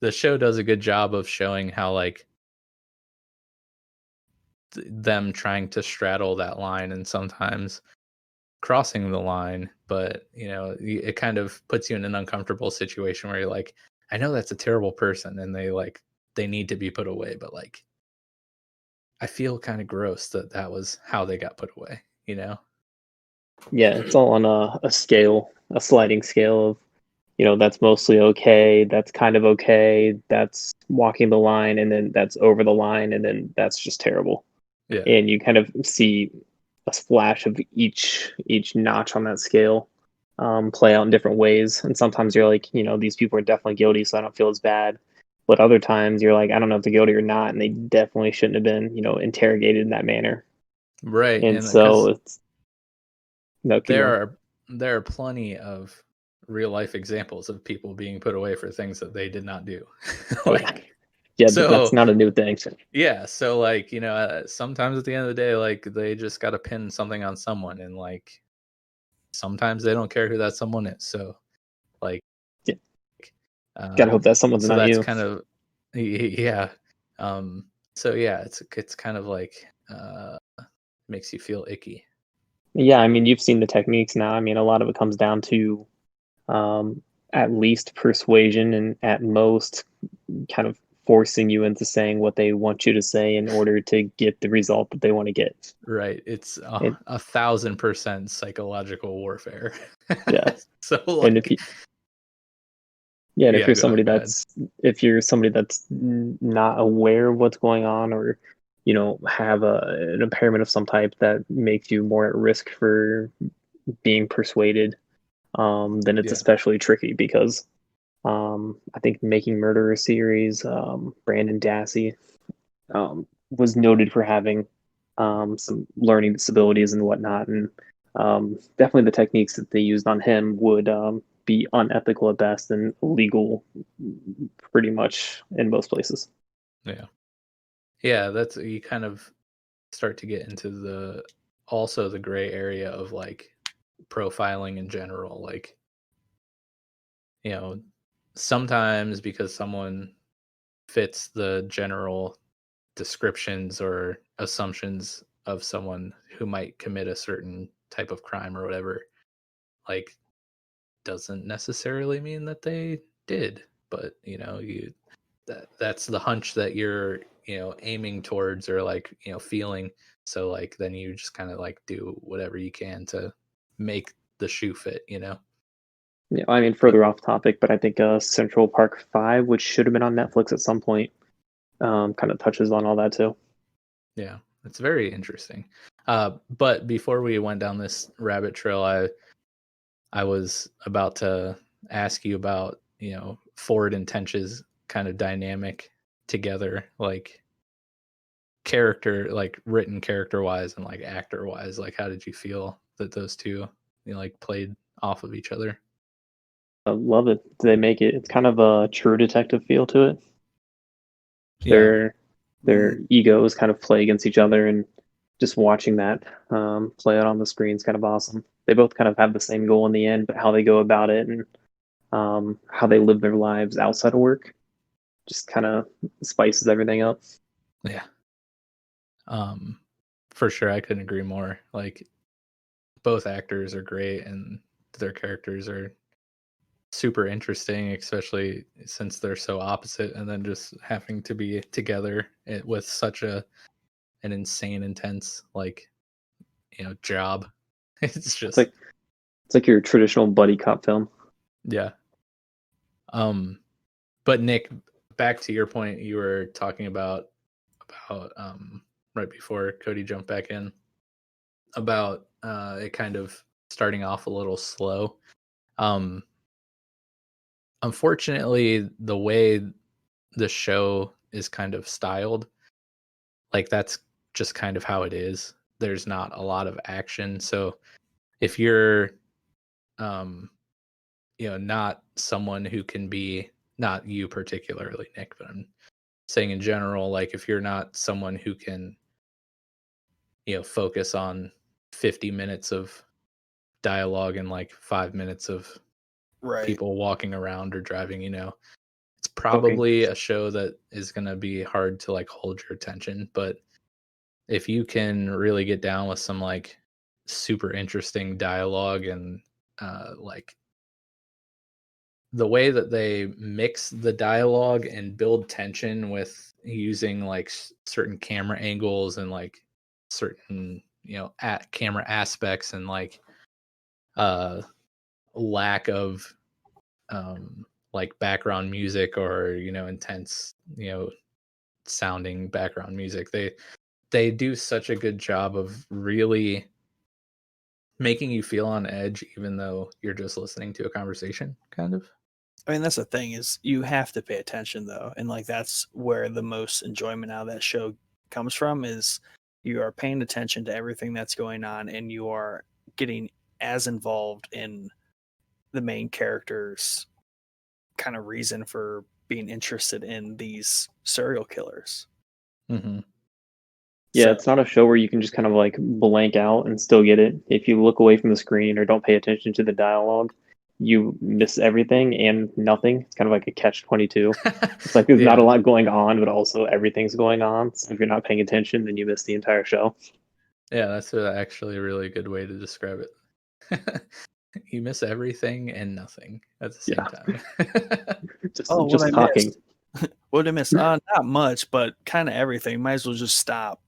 the show does a good job of showing how like them trying to straddle that line and sometimes crossing the line, but it kind of puts you in an uncomfortable situation where you're like, I know that's a terrible person and they need to be put away, but like, I feel kind of gross that was how they got put away, Yeah, it's all on a scale, a sliding scale of, that's mostly okay, that's kind of okay, that's walking the line, and then that's over the line, and then that's just terrible. Yeah. And you kind of see a splash of each notch on that scale play out in different ways. And sometimes you're like, these people are definitely guilty, so I don't feel as bad. But other times you're like, I don't know if they're guilty or not, and they definitely shouldn't have been, interrogated in that manner. Right. And so it's no, keep going. There are plenty of real life examples of people being put away for things that they did not do. Yeah, so that's not a new thing. Yeah, so like, sometimes at the end of the day, like, they just got to pin something on someone, and like, sometimes they don't care who that someone is. So like, Yeah. Gotta hope that someone's so not that's you. kind of, yeah. So yeah, it's kind of like, makes you feel icky. Yeah, I mean, you've seen the techniques now. I mean, a lot of it comes down to at least persuasion, and at most kind of forcing you into saying what they want you to say in order to get the result that they want to get. Right. It's And 1,000% psychological warfare. yeah, So and if like, you, yeah, and yeah, go ahead. if you're somebody that's not aware of what's going on, or have an impairment of some type that makes you more at risk for being persuaded, then it's Yeah. especially tricky because I think Making Murderer series, Brandon Dassey was noted for having some learning disabilities and whatnot, and definitely the techniques that they used on him would be unethical at best and illegal pretty much in most places. Yeah. Yeah, that's, you kind of start to get into also the gray area of like profiling in general. Like, sometimes because someone fits the general descriptions or assumptions of someone who might commit a certain type of crime or whatever, like, doesn't necessarily mean that they did. But that's the hunch that you're aiming towards, or like feeling. So like then you just kind of like do whatever you can to make the shoe fit. Yeah, I mean, further off topic, but I think Central Park 5, which should have been on Netflix at some point, kind of touches on all that too. Yeah, it's very interesting. But before we went down this rabbit trail, I was about to ask you about Ford and Tench's kind of dynamic together, like character, like written character wise and like actor wise. Like, how did you feel that those two like played off of each other? I love it. They make it. It's kind of a True Detective feel to it. Yeah. Their egos kind of play against each other, and just watching that play out on the screen is kind of awesome. They both kind of have the same goal in the end, but how they go about it and how they live their lives outside of work just kind of spices everything up. Yeah. For sure, I couldn't agree more. Like, both actors are great and their characters are super interesting, especially since they're so opposite, and then just having to be together with such an insane, intense job. It's just It's like your traditional buddy cop film. yeah. But Nick, back to your point, you were talking about right before Coty jumped back in, about it kind of starting off a little slow. Unfortunately, the way the show is kind of styled, like that's just kind of how it is. There's not a lot of action. So if you're not someone who can be, not you particularly, Nick, but I'm saying in general, like if you're not someone who can focus on 50 minutes of dialogue and like 5 minutes of people walking around or driving, it's probably a show that is going to be hard to like hold your attention. But if you can really get down with some like super interesting dialogue and like the way that they mix the dialogue and build tension with using like certain camera angles and like certain at camera aspects and like lack of like background music or intense sounding background music, they do such a good job of really making you feel on edge even though you're just listening to a conversation, kind of. I mean, that's the thing, is you have to pay attention though, and like that's where the most enjoyment out of that show comes from, is you are paying attention to everything that's going on and you are getting as involved in the main character's kind of reason for being interested in these serial killers. Mm-hmm. Yeah, So, it's not a show where you can just kind of like blank out and still get it. If you look away from the screen or don't pay attention to the dialogue, you miss everything and nothing. It's kind of like a catch-22. It's like there's not a lot going on, but also everything's going on. So if you're not paying attention, then you miss the entire show. Yeah, that's actually a really good way to describe it. You miss everything and nothing at the same time. just talking. What did I miss? Not much, but kind of everything. Might as well just stop.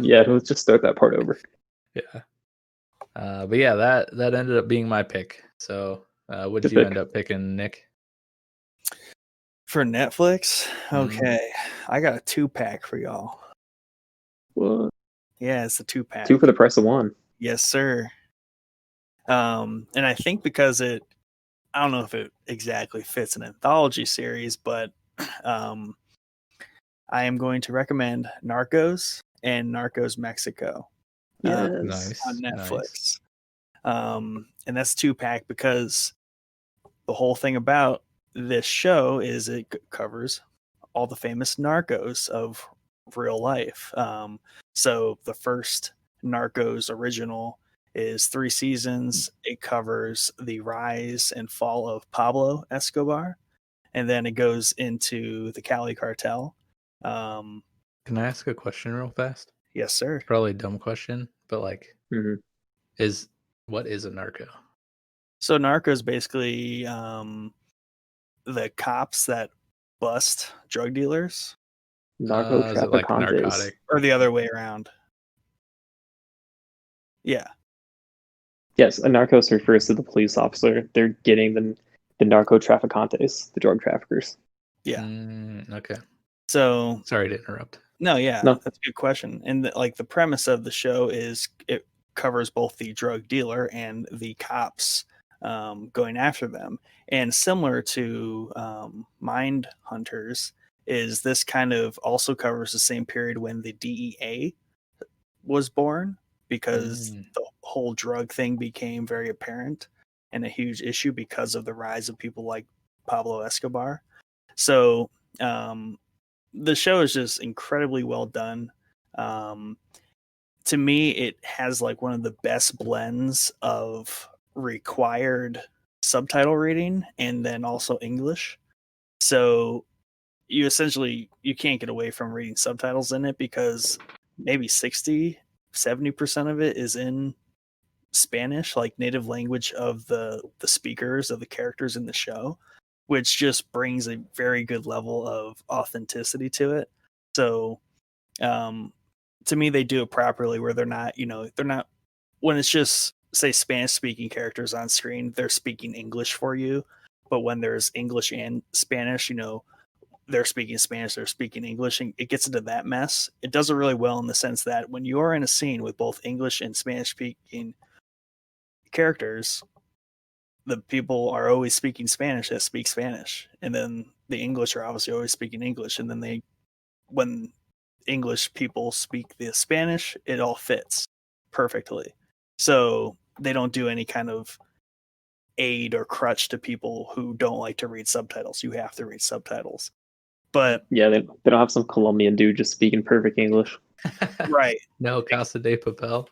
Yeah, let's just start that part over. Yeah. But yeah, that ended up being my pick. So what did you end up picking, Nick? For Netflix? Okay. I got a 2-pack for y'all. What? Yeah, it's a 2-pack. 2 for the price of 1. Yes, sir. And I think because I don't know if it exactly fits an anthology series, but I am going to recommend Narcos and Narcos Mexico. Nice. On Netflix. Nice. And that's 2-pack because the whole thing about this show is it covers all the famous narcos of real life. So the first Narcos original is 3 seasons. It covers the rise and fall of Pablo Escobar, and then it goes into the Cali cartel. Um, Can I ask a question real fast? yes, sir. It's probably a dumb question, but like, Mhm. what is a narco? So narco is basically the cops that bust drug dealers, Narco Is it like traficantes. narcotic? or the other way around. Yeah. Yes, a narcos refers to the police officer. They're getting the narco traficantes, the drug traffickers. Yeah. Okay. So Sorry to interrupt. no, yeah, No. that's a good question. And the premise of the show is it covers both the drug dealer and the cops going after them. And similar to Mind Hunters, is this kind of also covers the same period when the DEA was born, because the whole drug thing became very apparent and a huge issue because of the rise of people like Pablo Escobar. So the show is just incredibly well done. Um, to me, it has like one of the best blends of required subtitle reading and then also English. So you essentially you can't get away from reading subtitles in it, because maybe 60-70% of it is in Spanish, like native language of the speakers of the characters in the show, which just brings a very good level of authenticity to it. So um to me, they do it properly, where they're not, they're not, when it's just say Spanish speaking characters on screen, they're speaking English for you. But when there's English and Spanish, they're speaking Spanish, they're speaking English, and it gets into that mess. It does it really well in the sense that when you are in a scene with both English and Spanish speaking characters, the people are always speaking Spanish that speak Spanish, and then the English are obviously always speaking English, and then when English people speak the Spanish, it all fits perfectly. So they don't do any kind of aid or crutch to people who don't like to read subtitles. You have to read subtitles. But Yeah, they don't have some Colombian dude just speaking perfect English. right. No, Casa de Papel.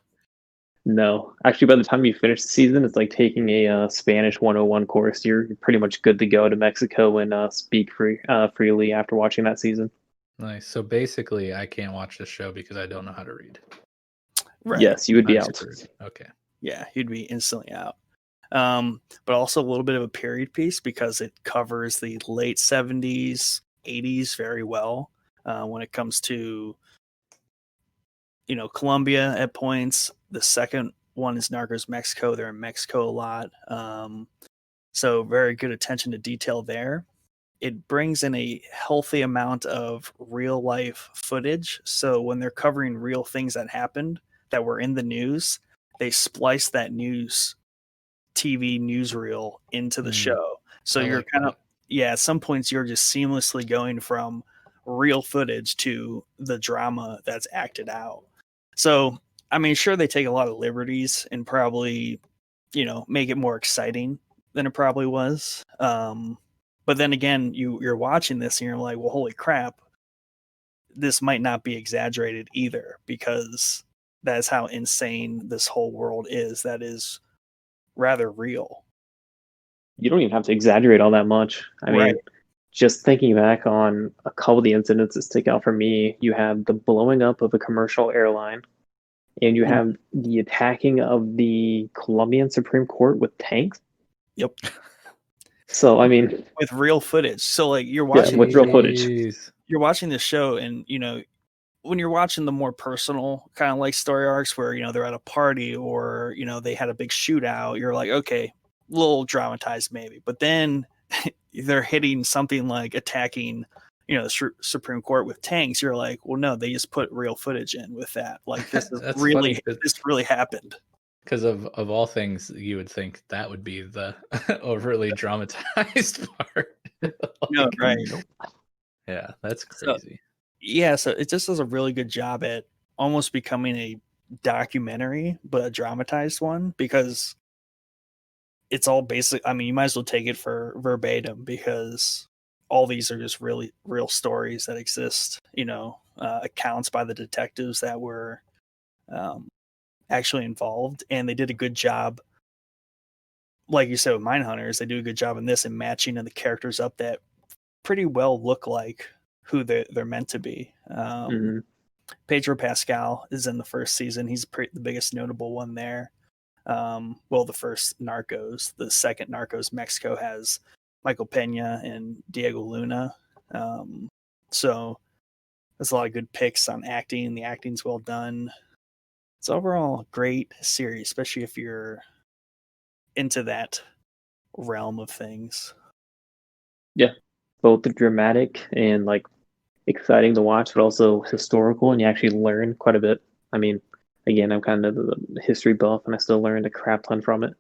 No, actually, by the time you finish the season, it's like taking a Spanish 101 course. You're pretty much good to go to Mexico and speak freely after watching that season. Nice. So basically, I can't watch this show because I don't know how to read. Right. Yes, you would be I'm out. screwed. Okay. Yeah, you'd be instantly out. But also a little bit of a period piece because it covers the late 70s, 80s very well when it comes to, Colombia at points. The second one is Narcos Mexico. They're in Mexico a lot. So very good attention to detail there. It brings in a healthy amount of real life footage. So when they're covering real things that happened that were in the news, they splice that news TV newsreel into the show. So I you're like kind of, that. at some points you're just seamlessly going from real footage to the drama that's acted out. So, I mean, sure, they take a lot of liberties and probably, make it more exciting than it probably was. But then again, you're watching this and you're like, well, holy crap, this might not be exaggerated either, because that's how insane this whole world is. That is rather real. You don't even have to exaggerate all that much. I mean, Right. just thinking back on a couple of the incidents that stick out for me, you have the blowing up of a commercial airline, and you have the attacking of the Colombian Supreme Court with tanks. Yep. So, I mean, With real footage. So like you're yeah, watching with real footage. Jeez. you're watching this show, and when you're watching the more personal kind of like story arcs where they're at a party, or they had a big shootout, you're like, okay, a little dramatized maybe. But then they're hitting something like attacking the Supreme Court with tanks. You're like, well, no, they just put real footage in with that. Like this is That's really funny 'cause- this really happened. Because of all things, you would think that would be the overly dramatized part. No, right. Yeah, that's So- crazy. Yeah, so it just does a really good job at almost becoming a documentary, but a dramatized one, because it's all basic. I mean, you might as well take it for verbatim, because all these are just really real stories that exist, accounts by the detectives that were actually involved, and they did a good job. Like you said with Mindhunters, they do a good job in this and matching the characters up that pretty well look like who they're meant to be. Mhm. Pedro Pascal is in the first season. He's the biggest notable one there. Well, the first Narcos. The second Narcos Mexico has Michael Pena and Diego Luna. So there's a lot of good picks on acting. The acting's well done. It's overall a great series, especially if you're into that realm of things. Yeah, both dramatic and like exciting to watch, but also historical, and you actually learn quite a bit. I mean, again, I'm kind of the history buff, and I still learned a crap ton from it.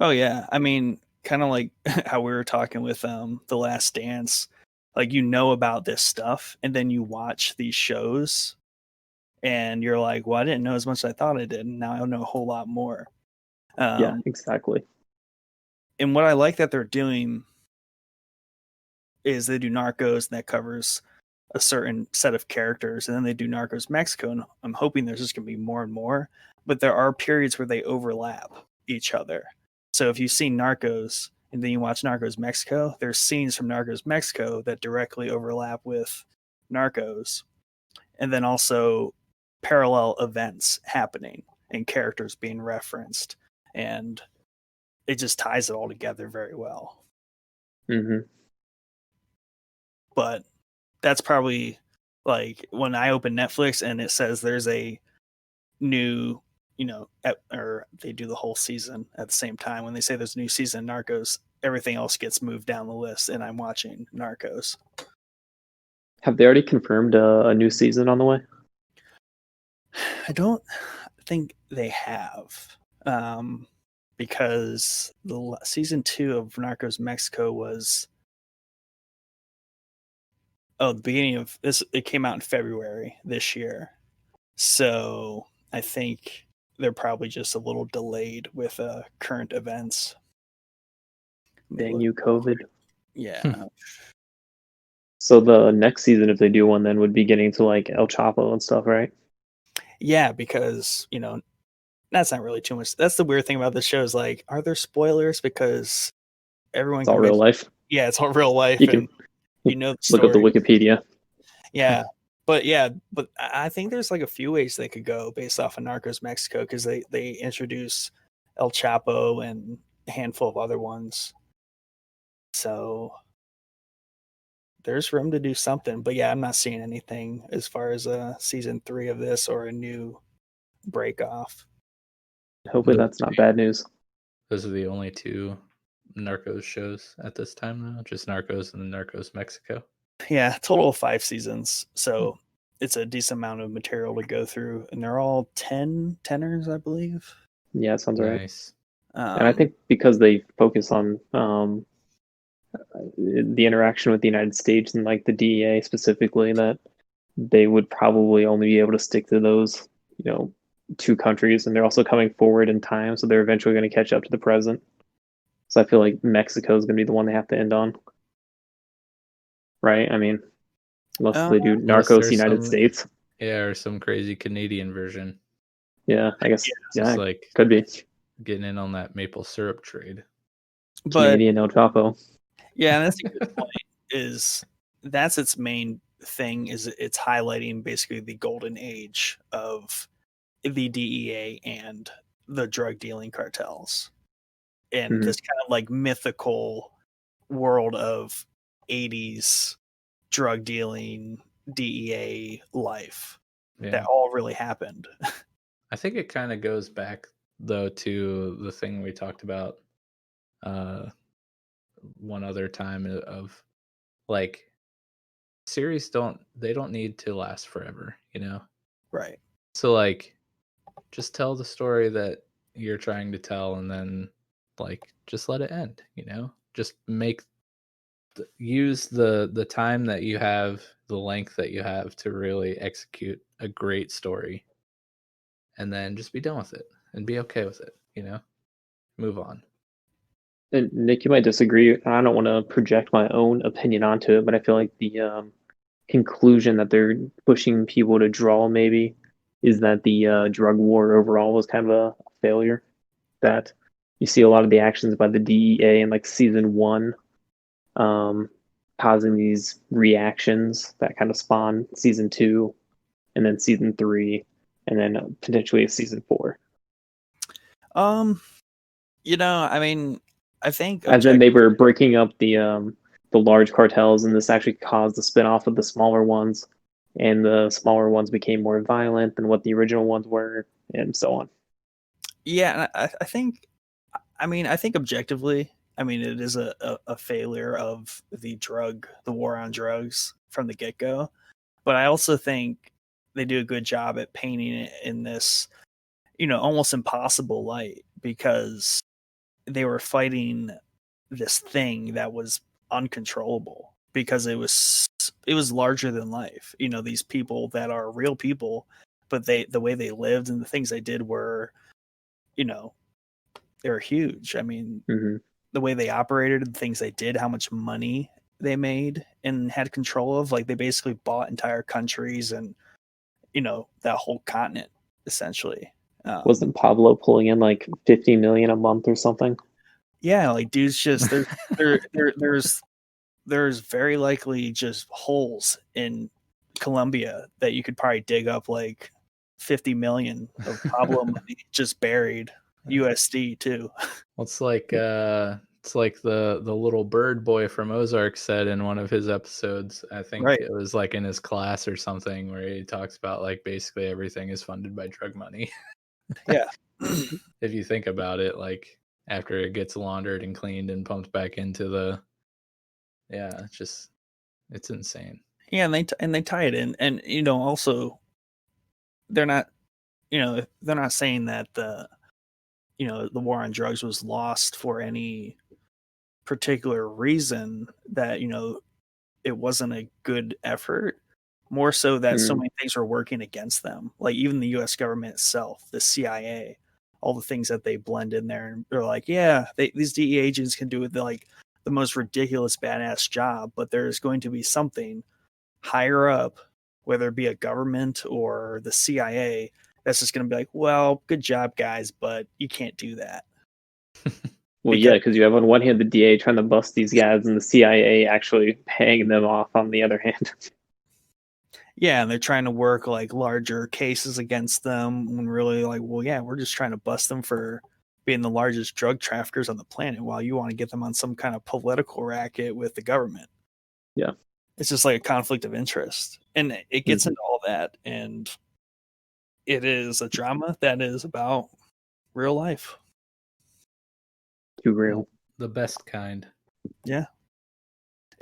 Oh yeah, I mean, kind of like how we were talking with The Last Dance. Like you know about this stuff, and then you watch these shows, and you're like, "Well, I didn't know as much as I thought I did, and now I know a whole lot more." Yeah, exactly. And what I like that they're doing is they do Narcos, and that covers a certain set of characters, and then they do Narcos Mexico, and I'm hoping there's just going to be more and more. But there are periods where they overlap each other. So if you see Narcos and then you watch Narcos Mexico, there's scenes from Narcos Mexico that directly overlap with Narcos, and then also parallel events happening and characters being referenced, and it just ties it all together very well. Hmm. But that's probably like when I open Netflix and it says there's a new, or they do the whole season at the same time. When they say there's a new season of Narcos, everything else gets moved down the list, and I'm watching Narcos. Have they already confirmed a new season on the way? I don't think they have, because the season 2 of Narcos Mexico was the beginning of this. It came out in February this year, so I think they're probably just a little delayed with current events. Dang you, COVID. Yeah. So the next season, if they do one, then would be getting to like El Chapo and stuff, right? Yeah, because, that's not really too much. That's the weird thing about this show is like, are there spoilers? Because everyone It's all real life. Yeah, it's all real life. You can the look up the story. Wikipedia. Yeah. But I think there's like a few ways they could go based off of Narcos Mexico, because they introduce El Chapo and a handful of other ones. So there's room to do something. But yeah, I'm not seeing anything as far as season 3 of this or a new break off. Hopefully that's not bad news. Those are the only 2 Narcos shows at this time now, just Narcos and Narcos Mexico. Yeah, total of 5 seasons. So it's a decent amount of material to go through, and they're all tenors, I believe. Yeah, it sounds right. Nice. And I think because they focus on the interaction with the United States and like the DEA specifically, that they would probably only be able to stick to those, 2 countries, and they're also coming forward in time, so they're eventually going to catch up to the present. So I feel like Mexico is going to be the one they have to end on, right? I mean, unless they do Narcos United States. Yeah, or some crazy Canadian version. Yeah, I guess. Yeah, It's like could be getting in on that maple syrup trade. But Canadian El Chapo. yeah, and that's a good point. Is that's its main thing, is it's highlighting basically the golden age of the DEA and the drug dealing cartels, and this kind of like mythical world of 80s drug dealing DEA life that all really happened. I think it kind of goes back though to the thing we talked about one other time of like series don't need to last forever, Right. So like just tell the story that you're trying to tell, and then like just let it end, just use the time that you have, the length that you have to really execute a great story, and then just be done with it and be okay with it, move on. And Nick, you might disagree. I don't want to project my own opinion onto it, but I feel like the conclusion that they're pushing people to draw maybe is that the drug war overall was kind of a failure. That you see a lot of the actions by the DEA in like season one, causing these reactions that kind of spawn season two, and then season three, and then potentially a season four. I mean, I think As in they were breaking up the large cartels, and this actually caused the spin-off of the smaller ones, and the smaller ones became more violent than what the original ones were, and so on. Yeah, I think, I think objectively, it is a failure of the war on drugs from the get-go. But I also think they do a good job at painting it in this, almost impossible light, because they were fighting this thing that was uncontrollable, because it was larger than life. These people that are real people, but the way they lived and the things they did were, they were huge. The way they operated, the things they did, how much money they made and had control of, like they basically bought entire countries and that whole continent essentially. Wasn't Pablo pulling in like 50 million a month or something? Yeah, like dudes just there's very likely just holes in Colombia that you could probably dig up like 50 million of Pablo money just buried, USD too. Well, it's like the little bird boy from Ozark said in one of his episodes. I think Right. it was like in his class or something, where he talks about like basically everything is funded by drug money. Yeah. If you think about it, like after it gets laundered and cleaned and pumped back into it's insane. Yeah, and they tie it in, and also they're not saying that the war on drugs was lost for any particular reason, that it wasn't a good effort, more so that so many things were working against them, like even the US government itself, the CIA, all the things that they blend in there, and they're like, yeah, these DEA agents can do the most ridiculous badass job, but there's going to be something higher up, whether it be a government or the CIA, that's just going to be like, well, good job guys, but you can't do that. Well, yeah, because you have on one hand the DA trying to bust these guys, and the CIA actually paying them off on the other hand. Yeah, and they're trying to work like larger cases against them, when really, like, well, yeah, we're just trying to bust them for being the largest drug traffickers on the planet, while you want to get them on some kind of political racket with the government. Yeah. It's just like a conflict of interest. And it gets into all that, and it is a drama that is about real life. Too real. The best kind. Yeah.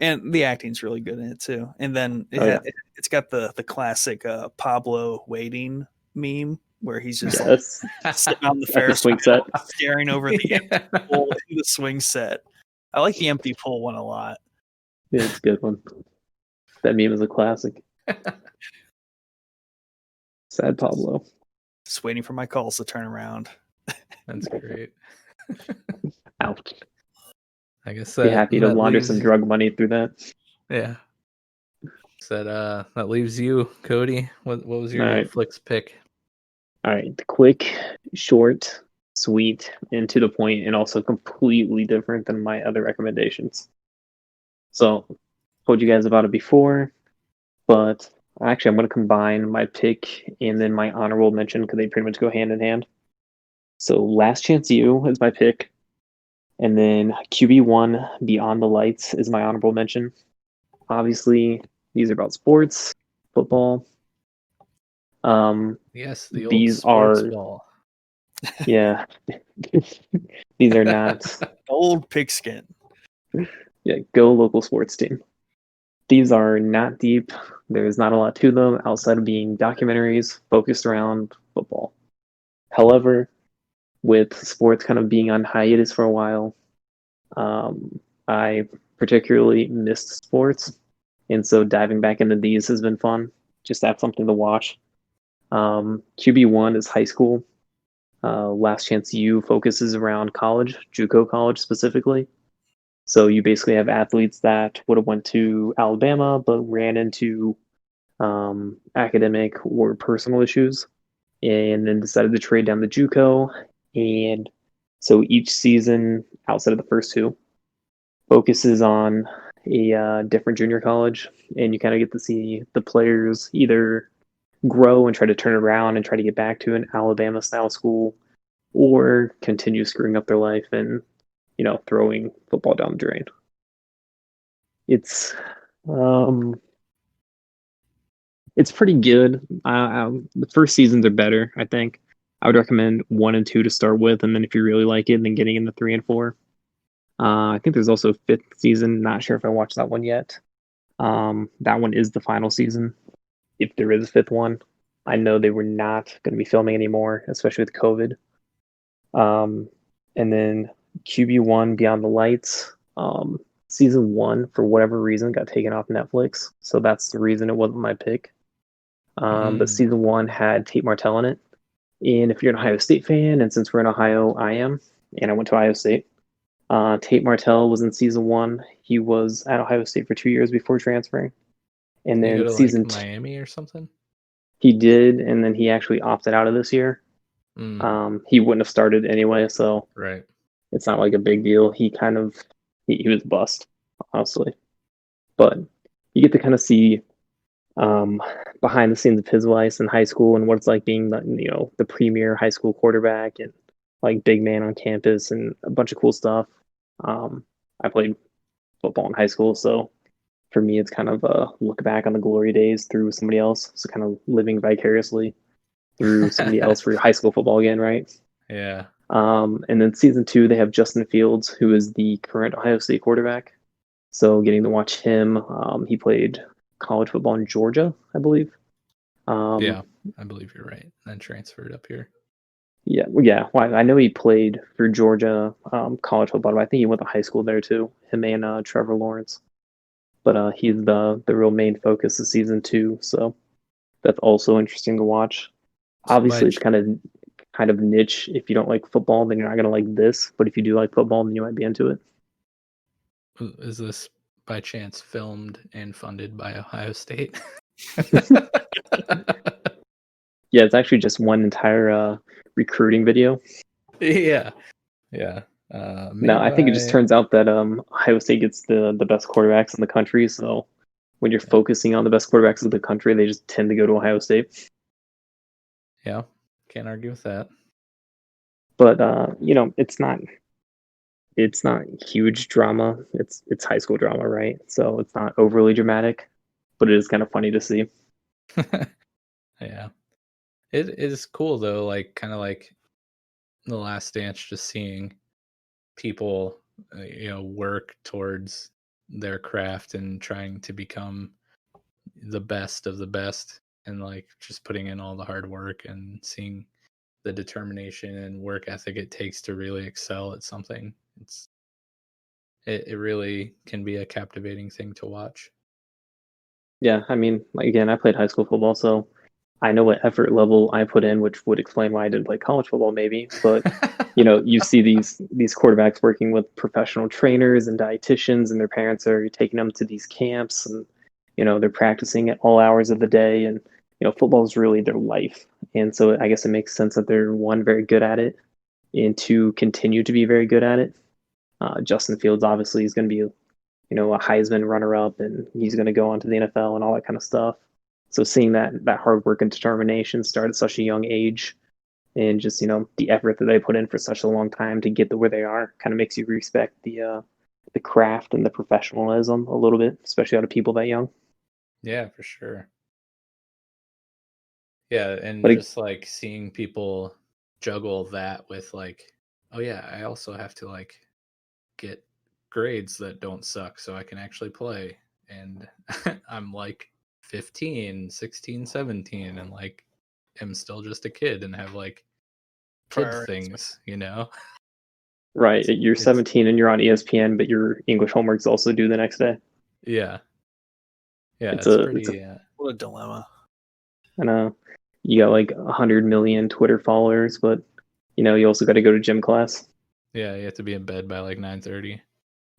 And the acting's really good in it too. And then it's got the classic Pablo waiting meme, where he's just sitting on the Ferris wheel, staring over the empty pool in the swing set. I like the empty pool one a lot. Yeah, it's a good one. That meme is a classic. Sad Pablo. Just waiting for my calls to turn around. That's great. Ouch. I guess be happy to launder some drug money through that. Yeah. That leaves you, Coty. What was your Netflix pick? All right, quick, short, sweet, and to the point, and also completely different than my other recommendations. So, told you guys about it before, but actually, I'm going to combine my pick and then my honorable mention, because they pretty much go hand in hand. So, Last Chance U is my pick, and then QB1 Beyond the Lights is my honorable mention. Obviously, these are about sports, football. Yes, the old sports ball. Yeah. These are not old pigskin. Yeah, go local sports team. These are not deep. There's not a lot to them outside of being documentaries focused around football. However, with sports kind of being on hiatus for a while, I particularly missed sports. And so diving back into these has been fun. Just to have something to watch. QB1 is high school. Last Chance U focuses around college, JUCO college specifically. So you basically have athletes that would have went to Alabama but ran into academic or personal issues, and then decided to trade down the JUCO. And so each season, outside of the first two, focuses on a different junior college, and you kind of get to see the players either grow and try to turn around and try to get back to an Alabama style school, or continue screwing up their life and throwing football down the drain. It's pretty good. The first seasons are better, I think. I would recommend 1 and 2 to start with, and then if you really like it, then getting into 3 and 4. I think there's also a 5th season. Not sure if I watched that one yet. That one is the final season, if there is a 5th one. I know they were not going to be filming anymore, especially with COVID. And then QB1 Beyond the Lights. Season 1, for whatever reason, got taken off Netflix, so that's the reason it wasn't my pick. But season 1 had Tate Martell in it. And if you're an Ohio State fan, and since we're in Ohio, I am, and I went to Ohio State, Tate Martell was in season 1. He was at Ohio State for 2 years before transferring. And Did he then go to, season like, Miami or something? He did, and then he actually opted out of this year. He wouldn't have started anyway, so Right. it's not like a big deal. He was a bust, honestly. But you get to kind of see behind the scenes of his life in high school and what it's like being the premier high school quarterback and like big man on campus and a bunch of cool stuff. I played football in high school, so for me it's kind of a look back on the glory days through somebody else, so kind of living vicariously through somebody else for high school football again, right? Yeah. And then season 2 they have Justin Fields, who is the current Ohio State quarterback, so getting to watch him. He played college football in Georgia, I believe. Yeah, I believe you're right. Then transferred up here. Yeah. Well, I know he played for Georgia college football, but I think he went to high school there too. Him and Trevor Lawrence. But he's the real main focus of season 2, so that's also interesting to watch. So Obviously, it's kind of niche. If you don't like football, then you're not gonna like this. But if you do like football, then you might be into it. Is this by chance filmed and funded by Ohio State? Yeah, it's actually just one entire recruiting video. Yeah. No, I think it just turns out that Ohio State gets the best quarterbacks in the country. So when you're focusing on the best quarterbacks of the country, they just tend to go to Ohio State. Yeah, can't argue with that. But it's not huge drama. It's high school drama, right? So it's not overly dramatic, but it is kind of funny to see. Yeah. It is cool though, like kind of like The Last Dance, just seeing people work towards their craft and trying to become the best of the best, and like just putting in all the hard work and seeing the determination and work ethic it takes to really excel at something. It really can be a captivating thing to watch. Yeah, I mean, like, again, I played high school football, so I know what effort level I put in, which would explain why I didn't play college football, maybe. But you see these quarterbacks working with professional trainers and dietitians, and their parents are taking them to these camps, and they're practicing at all hours of the day, and football is really their life. And so I guess it makes sense that they're, one, very good at it, and two, continue to be very good at it. Justin Fields obviously is going to be a Heisman runner-up, and he's going to go on to the NFL and all that kind of stuff. So seeing that hard work and determination start at such a young age, and just the effort that they put in for such a long time to get to where they are, kind of makes you respect the craft and the professionalism a little bit, especially out of people that young. Yeah, for sure. Yeah, and But just like seeing people juggle that with like, oh yeah, I also have to like get grades that don't suck so I can actually play. And I'm like 15, 16, 17, and like am still just a kid and have like kid things, Right, you're 17 and you're on ESPN, but your English homework's also due the next day. Yeah, what a dilemma. I know you got like 100 million Twitter followers, but you also got to go to gym class. Yeah, you have to be in bed by like 9:30.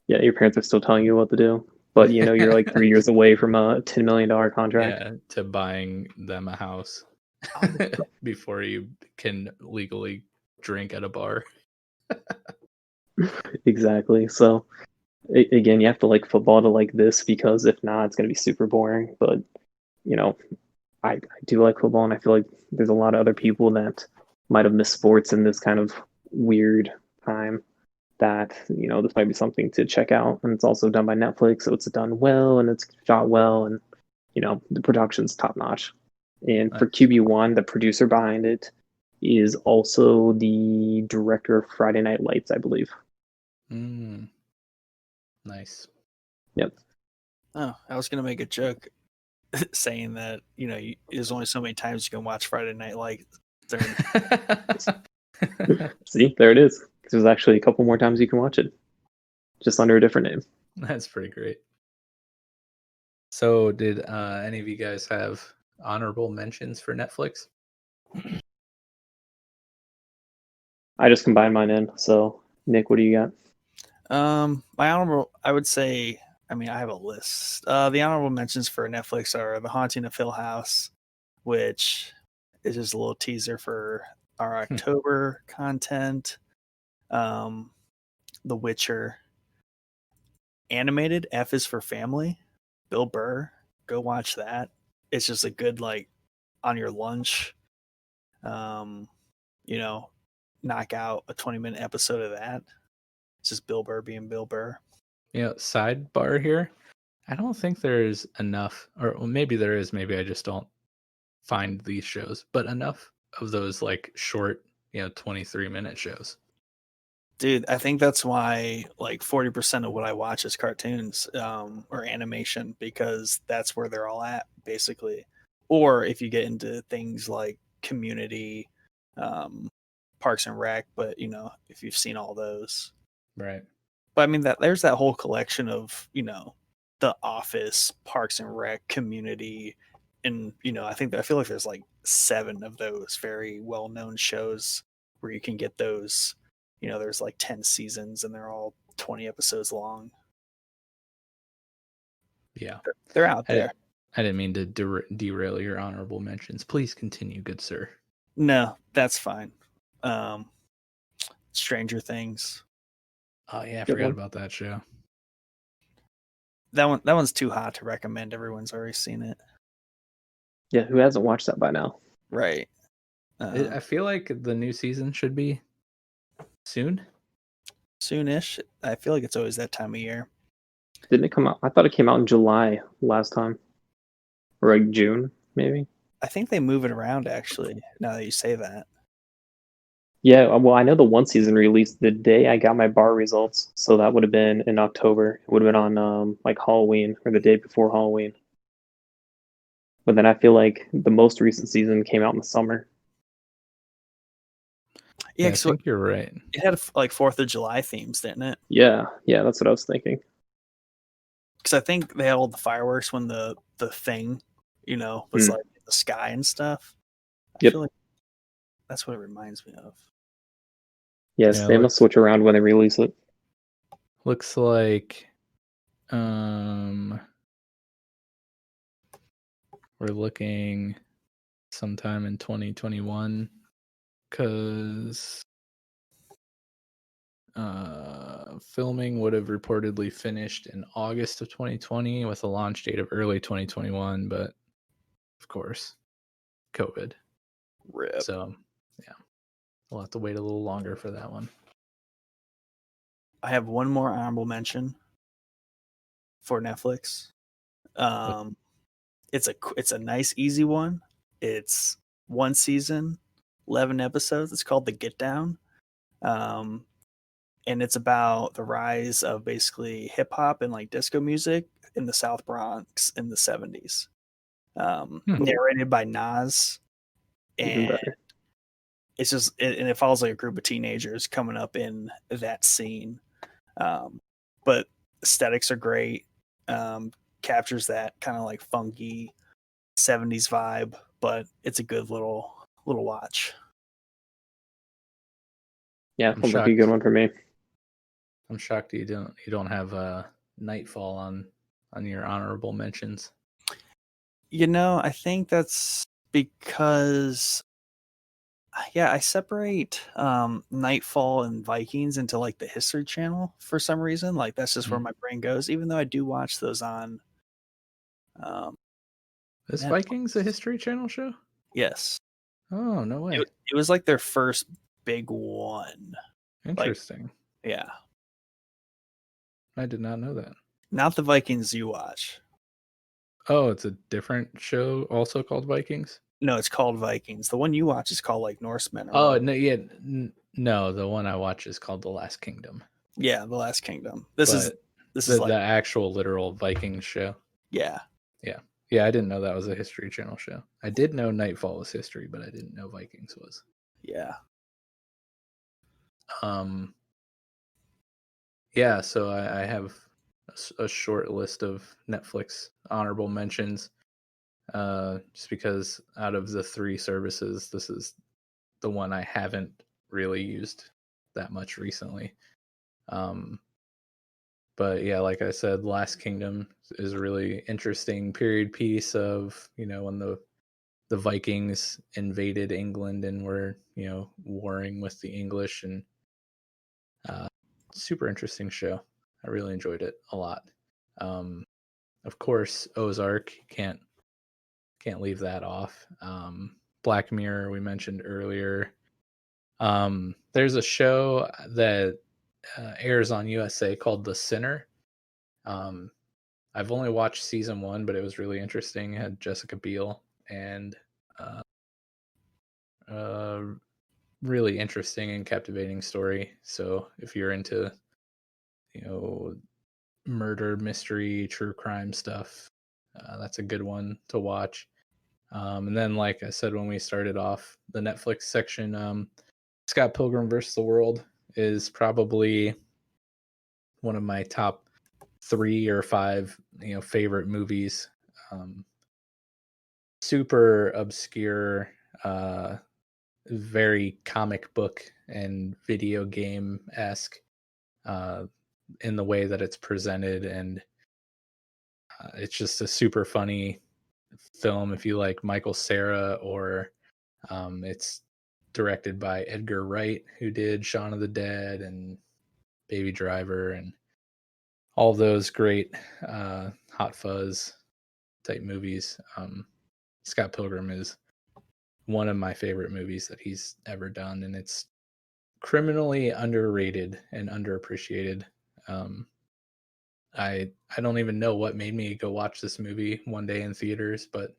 Yeah, your parents are still telling you what to do, but you're like 3 years away from a $10 million contract. Yeah, to buying them a house. before you can legally drink at a bar. Exactly. So again, you have to like football to like this, because if not, it's going to be super boring. But you know, I do like football, and I feel like there's a lot of other people that might have missed sports in this kind of weird time, that this might be something to check out. And it's also done by Netflix, so it's done well and it's shot well, and the production's top notch. And for Nice. QB1, the producer behind it is also the director of Friday Night Lights, I believe. Nice. Yep. Oh, I was gonna make a joke saying that there's only so many times you can watch Friday Night Lights. See, there it is. There's actually a couple more times you can watch it, just under a different name. That's pretty great. So, did any of you guys have honorable mentions for Netflix? I just combined mine in. So, Nick, what do you got? My honorable, I would say, I have a list. The honorable mentions for Netflix are The Haunting of Hill House, which is just a little teaser for our October content. The Witcher. Animated, F is for Family. Bill Burr. Go watch that. It's just a good, like, on your lunch, knock out a 20-minute episode of that. It's just Bill Burr being Bill Burr. Sidebar here. I don't think there's enough, or maybe there is, maybe I just don't find these shows, but enough of those like short, 23-minute shows. Dude, I think that's why like 40% of what I watch is cartoons or animation, because that's where they're all at, basically. Or if you get into things like Community, Parks and Rec, but if you've seen all those. Right. But that there's that whole collection of, The Office, Parks and Rec, Community, and I feel like there's like 7 of those very well-known shows where you can get those. There's like 10 seasons and they're all 20 episodes long. Yeah. They're out there. I didn't mean to derail your honorable mentions. Please continue, good sir. No, that's fine. Stranger Things. Oh yeah, I forgot about that show. That one's too hot to recommend. Everyone's already seen it. Yeah, who hasn't watched that by now? Right. I feel like the new season should be soonish. I feel like it's always that time of year. Didn't it come out? I thought it came out in July last time, or like June, maybe. I think they move it around, actually, now that you say that. Yeah, well, I know the one season released the day I got my bar results, so that would have been in October. It would have been on like Halloween, or the day before Halloween. But then I feel like the most recent season came out in the summer. Yeah, I think you're right. It had like 4th of July themes, didn't it? Yeah, that's what I was thinking. Because I think they had all the fireworks when the thing, was like in the sky and stuff. I feel like that's what it reminds me of. Yes, they must switch around when they release it. Looks like we're looking sometime in 2021, because filming would have reportedly finished in August of 2020 with a launch date of early 2021, but of course, COVID. RIP. So, yeah, we'll have to wait a little longer for that one. I have one more honorable mention for Netflix. It's a nice, easy one. It's 1 season, 11 episodes. It's called The Get Down. And it's about the rise of basically hip hop and like disco music in the South Bronx in the 70s. Narrated by Nas. And it's just, and it follows like a group of teenagers coming up in that scene. But aesthetics are great. Captures that kind of like funky 70s vibe, but it's a good little watch. Yeah, sounds like a good one for me. I'm shocked you don't have Nightfall on your honorable mentions. I think that's because I separate Nightfall and Vikings into like the History Channel for some reason. Like that's just where my brain goes, even though I do watch those on Is Netflix. Vikings a History Channel show? Yes. Oh, no way. It was like their first big one. Interesting. Yeah. I did not know that. Not the Vikings you watch. Oh, it's a different show also called Vikings? No, it's called Vikings. The one you watch is called like Norsemen. Or Oh, whatever. no, yeah. No, the one I watch is called The Last Kingdom. Yeah, The Last Kingdom. This is the like actual literal Vikings show. yeah. Yeah, I didn't know that was a History Channel show. I did know Nightfall was history, but I didn't know Vikings was. Yeah. Yeah, so I have a short list of Netflix honorable mentions. Just because out of the 3 services, this is the one I haven't really used that much recently. But yeah, like I said, Last Kingdom is a really interesting period piece of, when the Vikings invaded England and were, warring with the English, and super interesting show. I really enjoyed it a lot. Of course, Ozark, can't leave that off. Black Mirror, we mentioned earlier. There's a show that airs on USA called The Sinner. I've only watched season 1, but it was really interesting. It had Jessica Biel and really interesting and captivating story. So if you're into, murder, mystery, true crime stuff, that's a good one to watch. And then, like I said, when we started off the Netflix section, Scott Pilgrim vs. the World is probably one of my top 3 or 5, favorite movies. Super obscure, very comic book and video game-esque in the way that it's presented, and it's just a super funny film if you like Michael Cera, or it's directed by Edgar Wright, who did Shaun of the Dead and Baby Driver and all those great Hot Fuzz type movies. Scott Pilgrim is one of my favorite movies that he's ever done, and it's criminally underrated and underappreciated. I don't even know what made me go watch this movie one day in theaters, but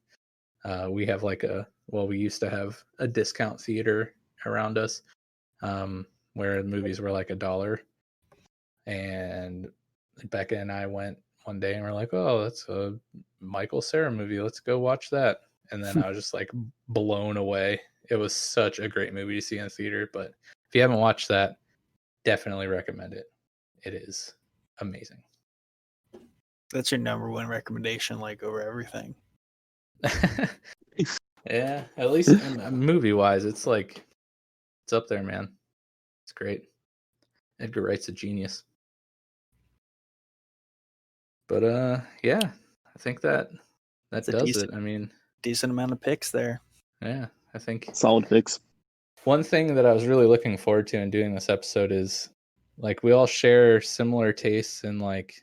we have we used to have a discount theater around us, where the movies were like $1. And Becca and I went one day and we're like, oh, that's a Michael Cera movie. Let's go watch that. And then I was just like blown away. It was such a great movie to see in the theater. But if you haven't watched that, definitely recommend it. It is amazing. That's your number one recommendation, like over everything. Yeah, at least movie wise, it's up there, man. It's great. Edgar Wright's a genius. But yeah, I think that does it. I mean, decent amount of picks there. Yeah, I think solid picks. One thing that I was really looking forward to in doing this episode is like we all share similar tastes in like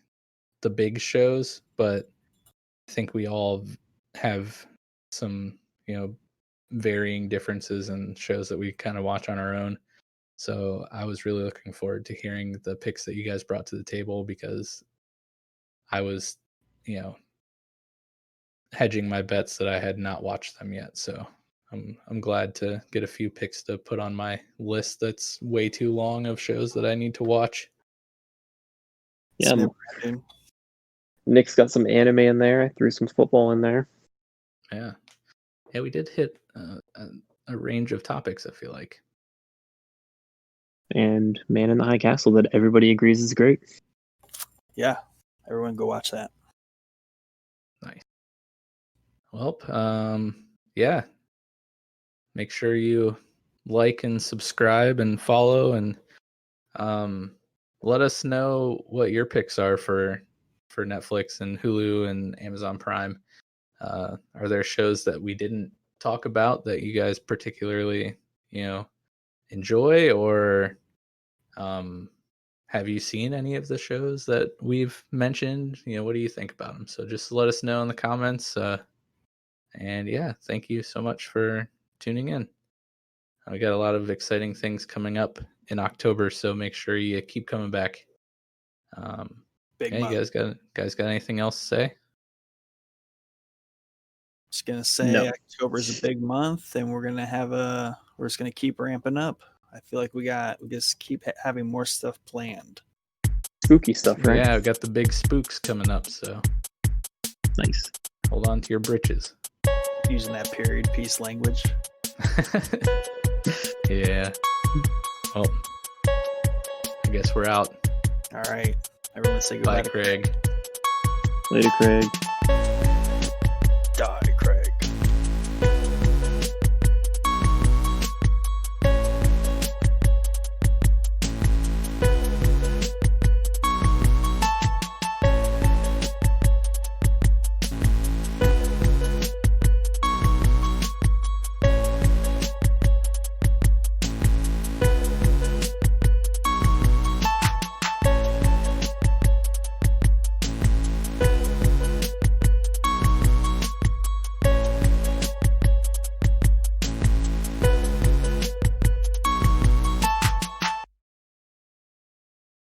the big shows, but I think we all have some, varying differences in shows that we kind of watch on our own. So I was really looking forward to hearing the picks that you guys brought to the table, because I was, hedging my bets that I had not watched them yet. So I'm glad to get a few picks to put on my list that's way too long of shows that I need to watch. Yeah, Nick's got some anime in there. I threw some football in there. Yeah, we did hit a range of topics, I feel like. And Man in the High Castle, that everybody agrees is great. Yeah, everyone go watch that. Nice. Well, yeah. Make sure you like and subscribe and follow, and let us know what your picks are for Netflix and Hulu and Amazon Prime. Are there shows that we didn't talk about that you guys particularly, enjoy, or have you seen any of the shows that we've mentioned? What do you think about them? So just let us know in the comments. And yeah, thank you so much for tuning in. We got a lot of exciting things coming up in October, so make sure you keep coming back. Big You month. guys got anything else to say? Just gonna say No. October is a big month, and we're just gonna keep ramping up. I feel like we just keep having more stuff planned. Spooky stuff, right? Yeah, we got the big spooks coming up, so Nice. hold on to your britches. Using that period piece language. Yeah. Well, I guess we're out. All right, everyone say goodbye. Bye, Craig. Later, Craig.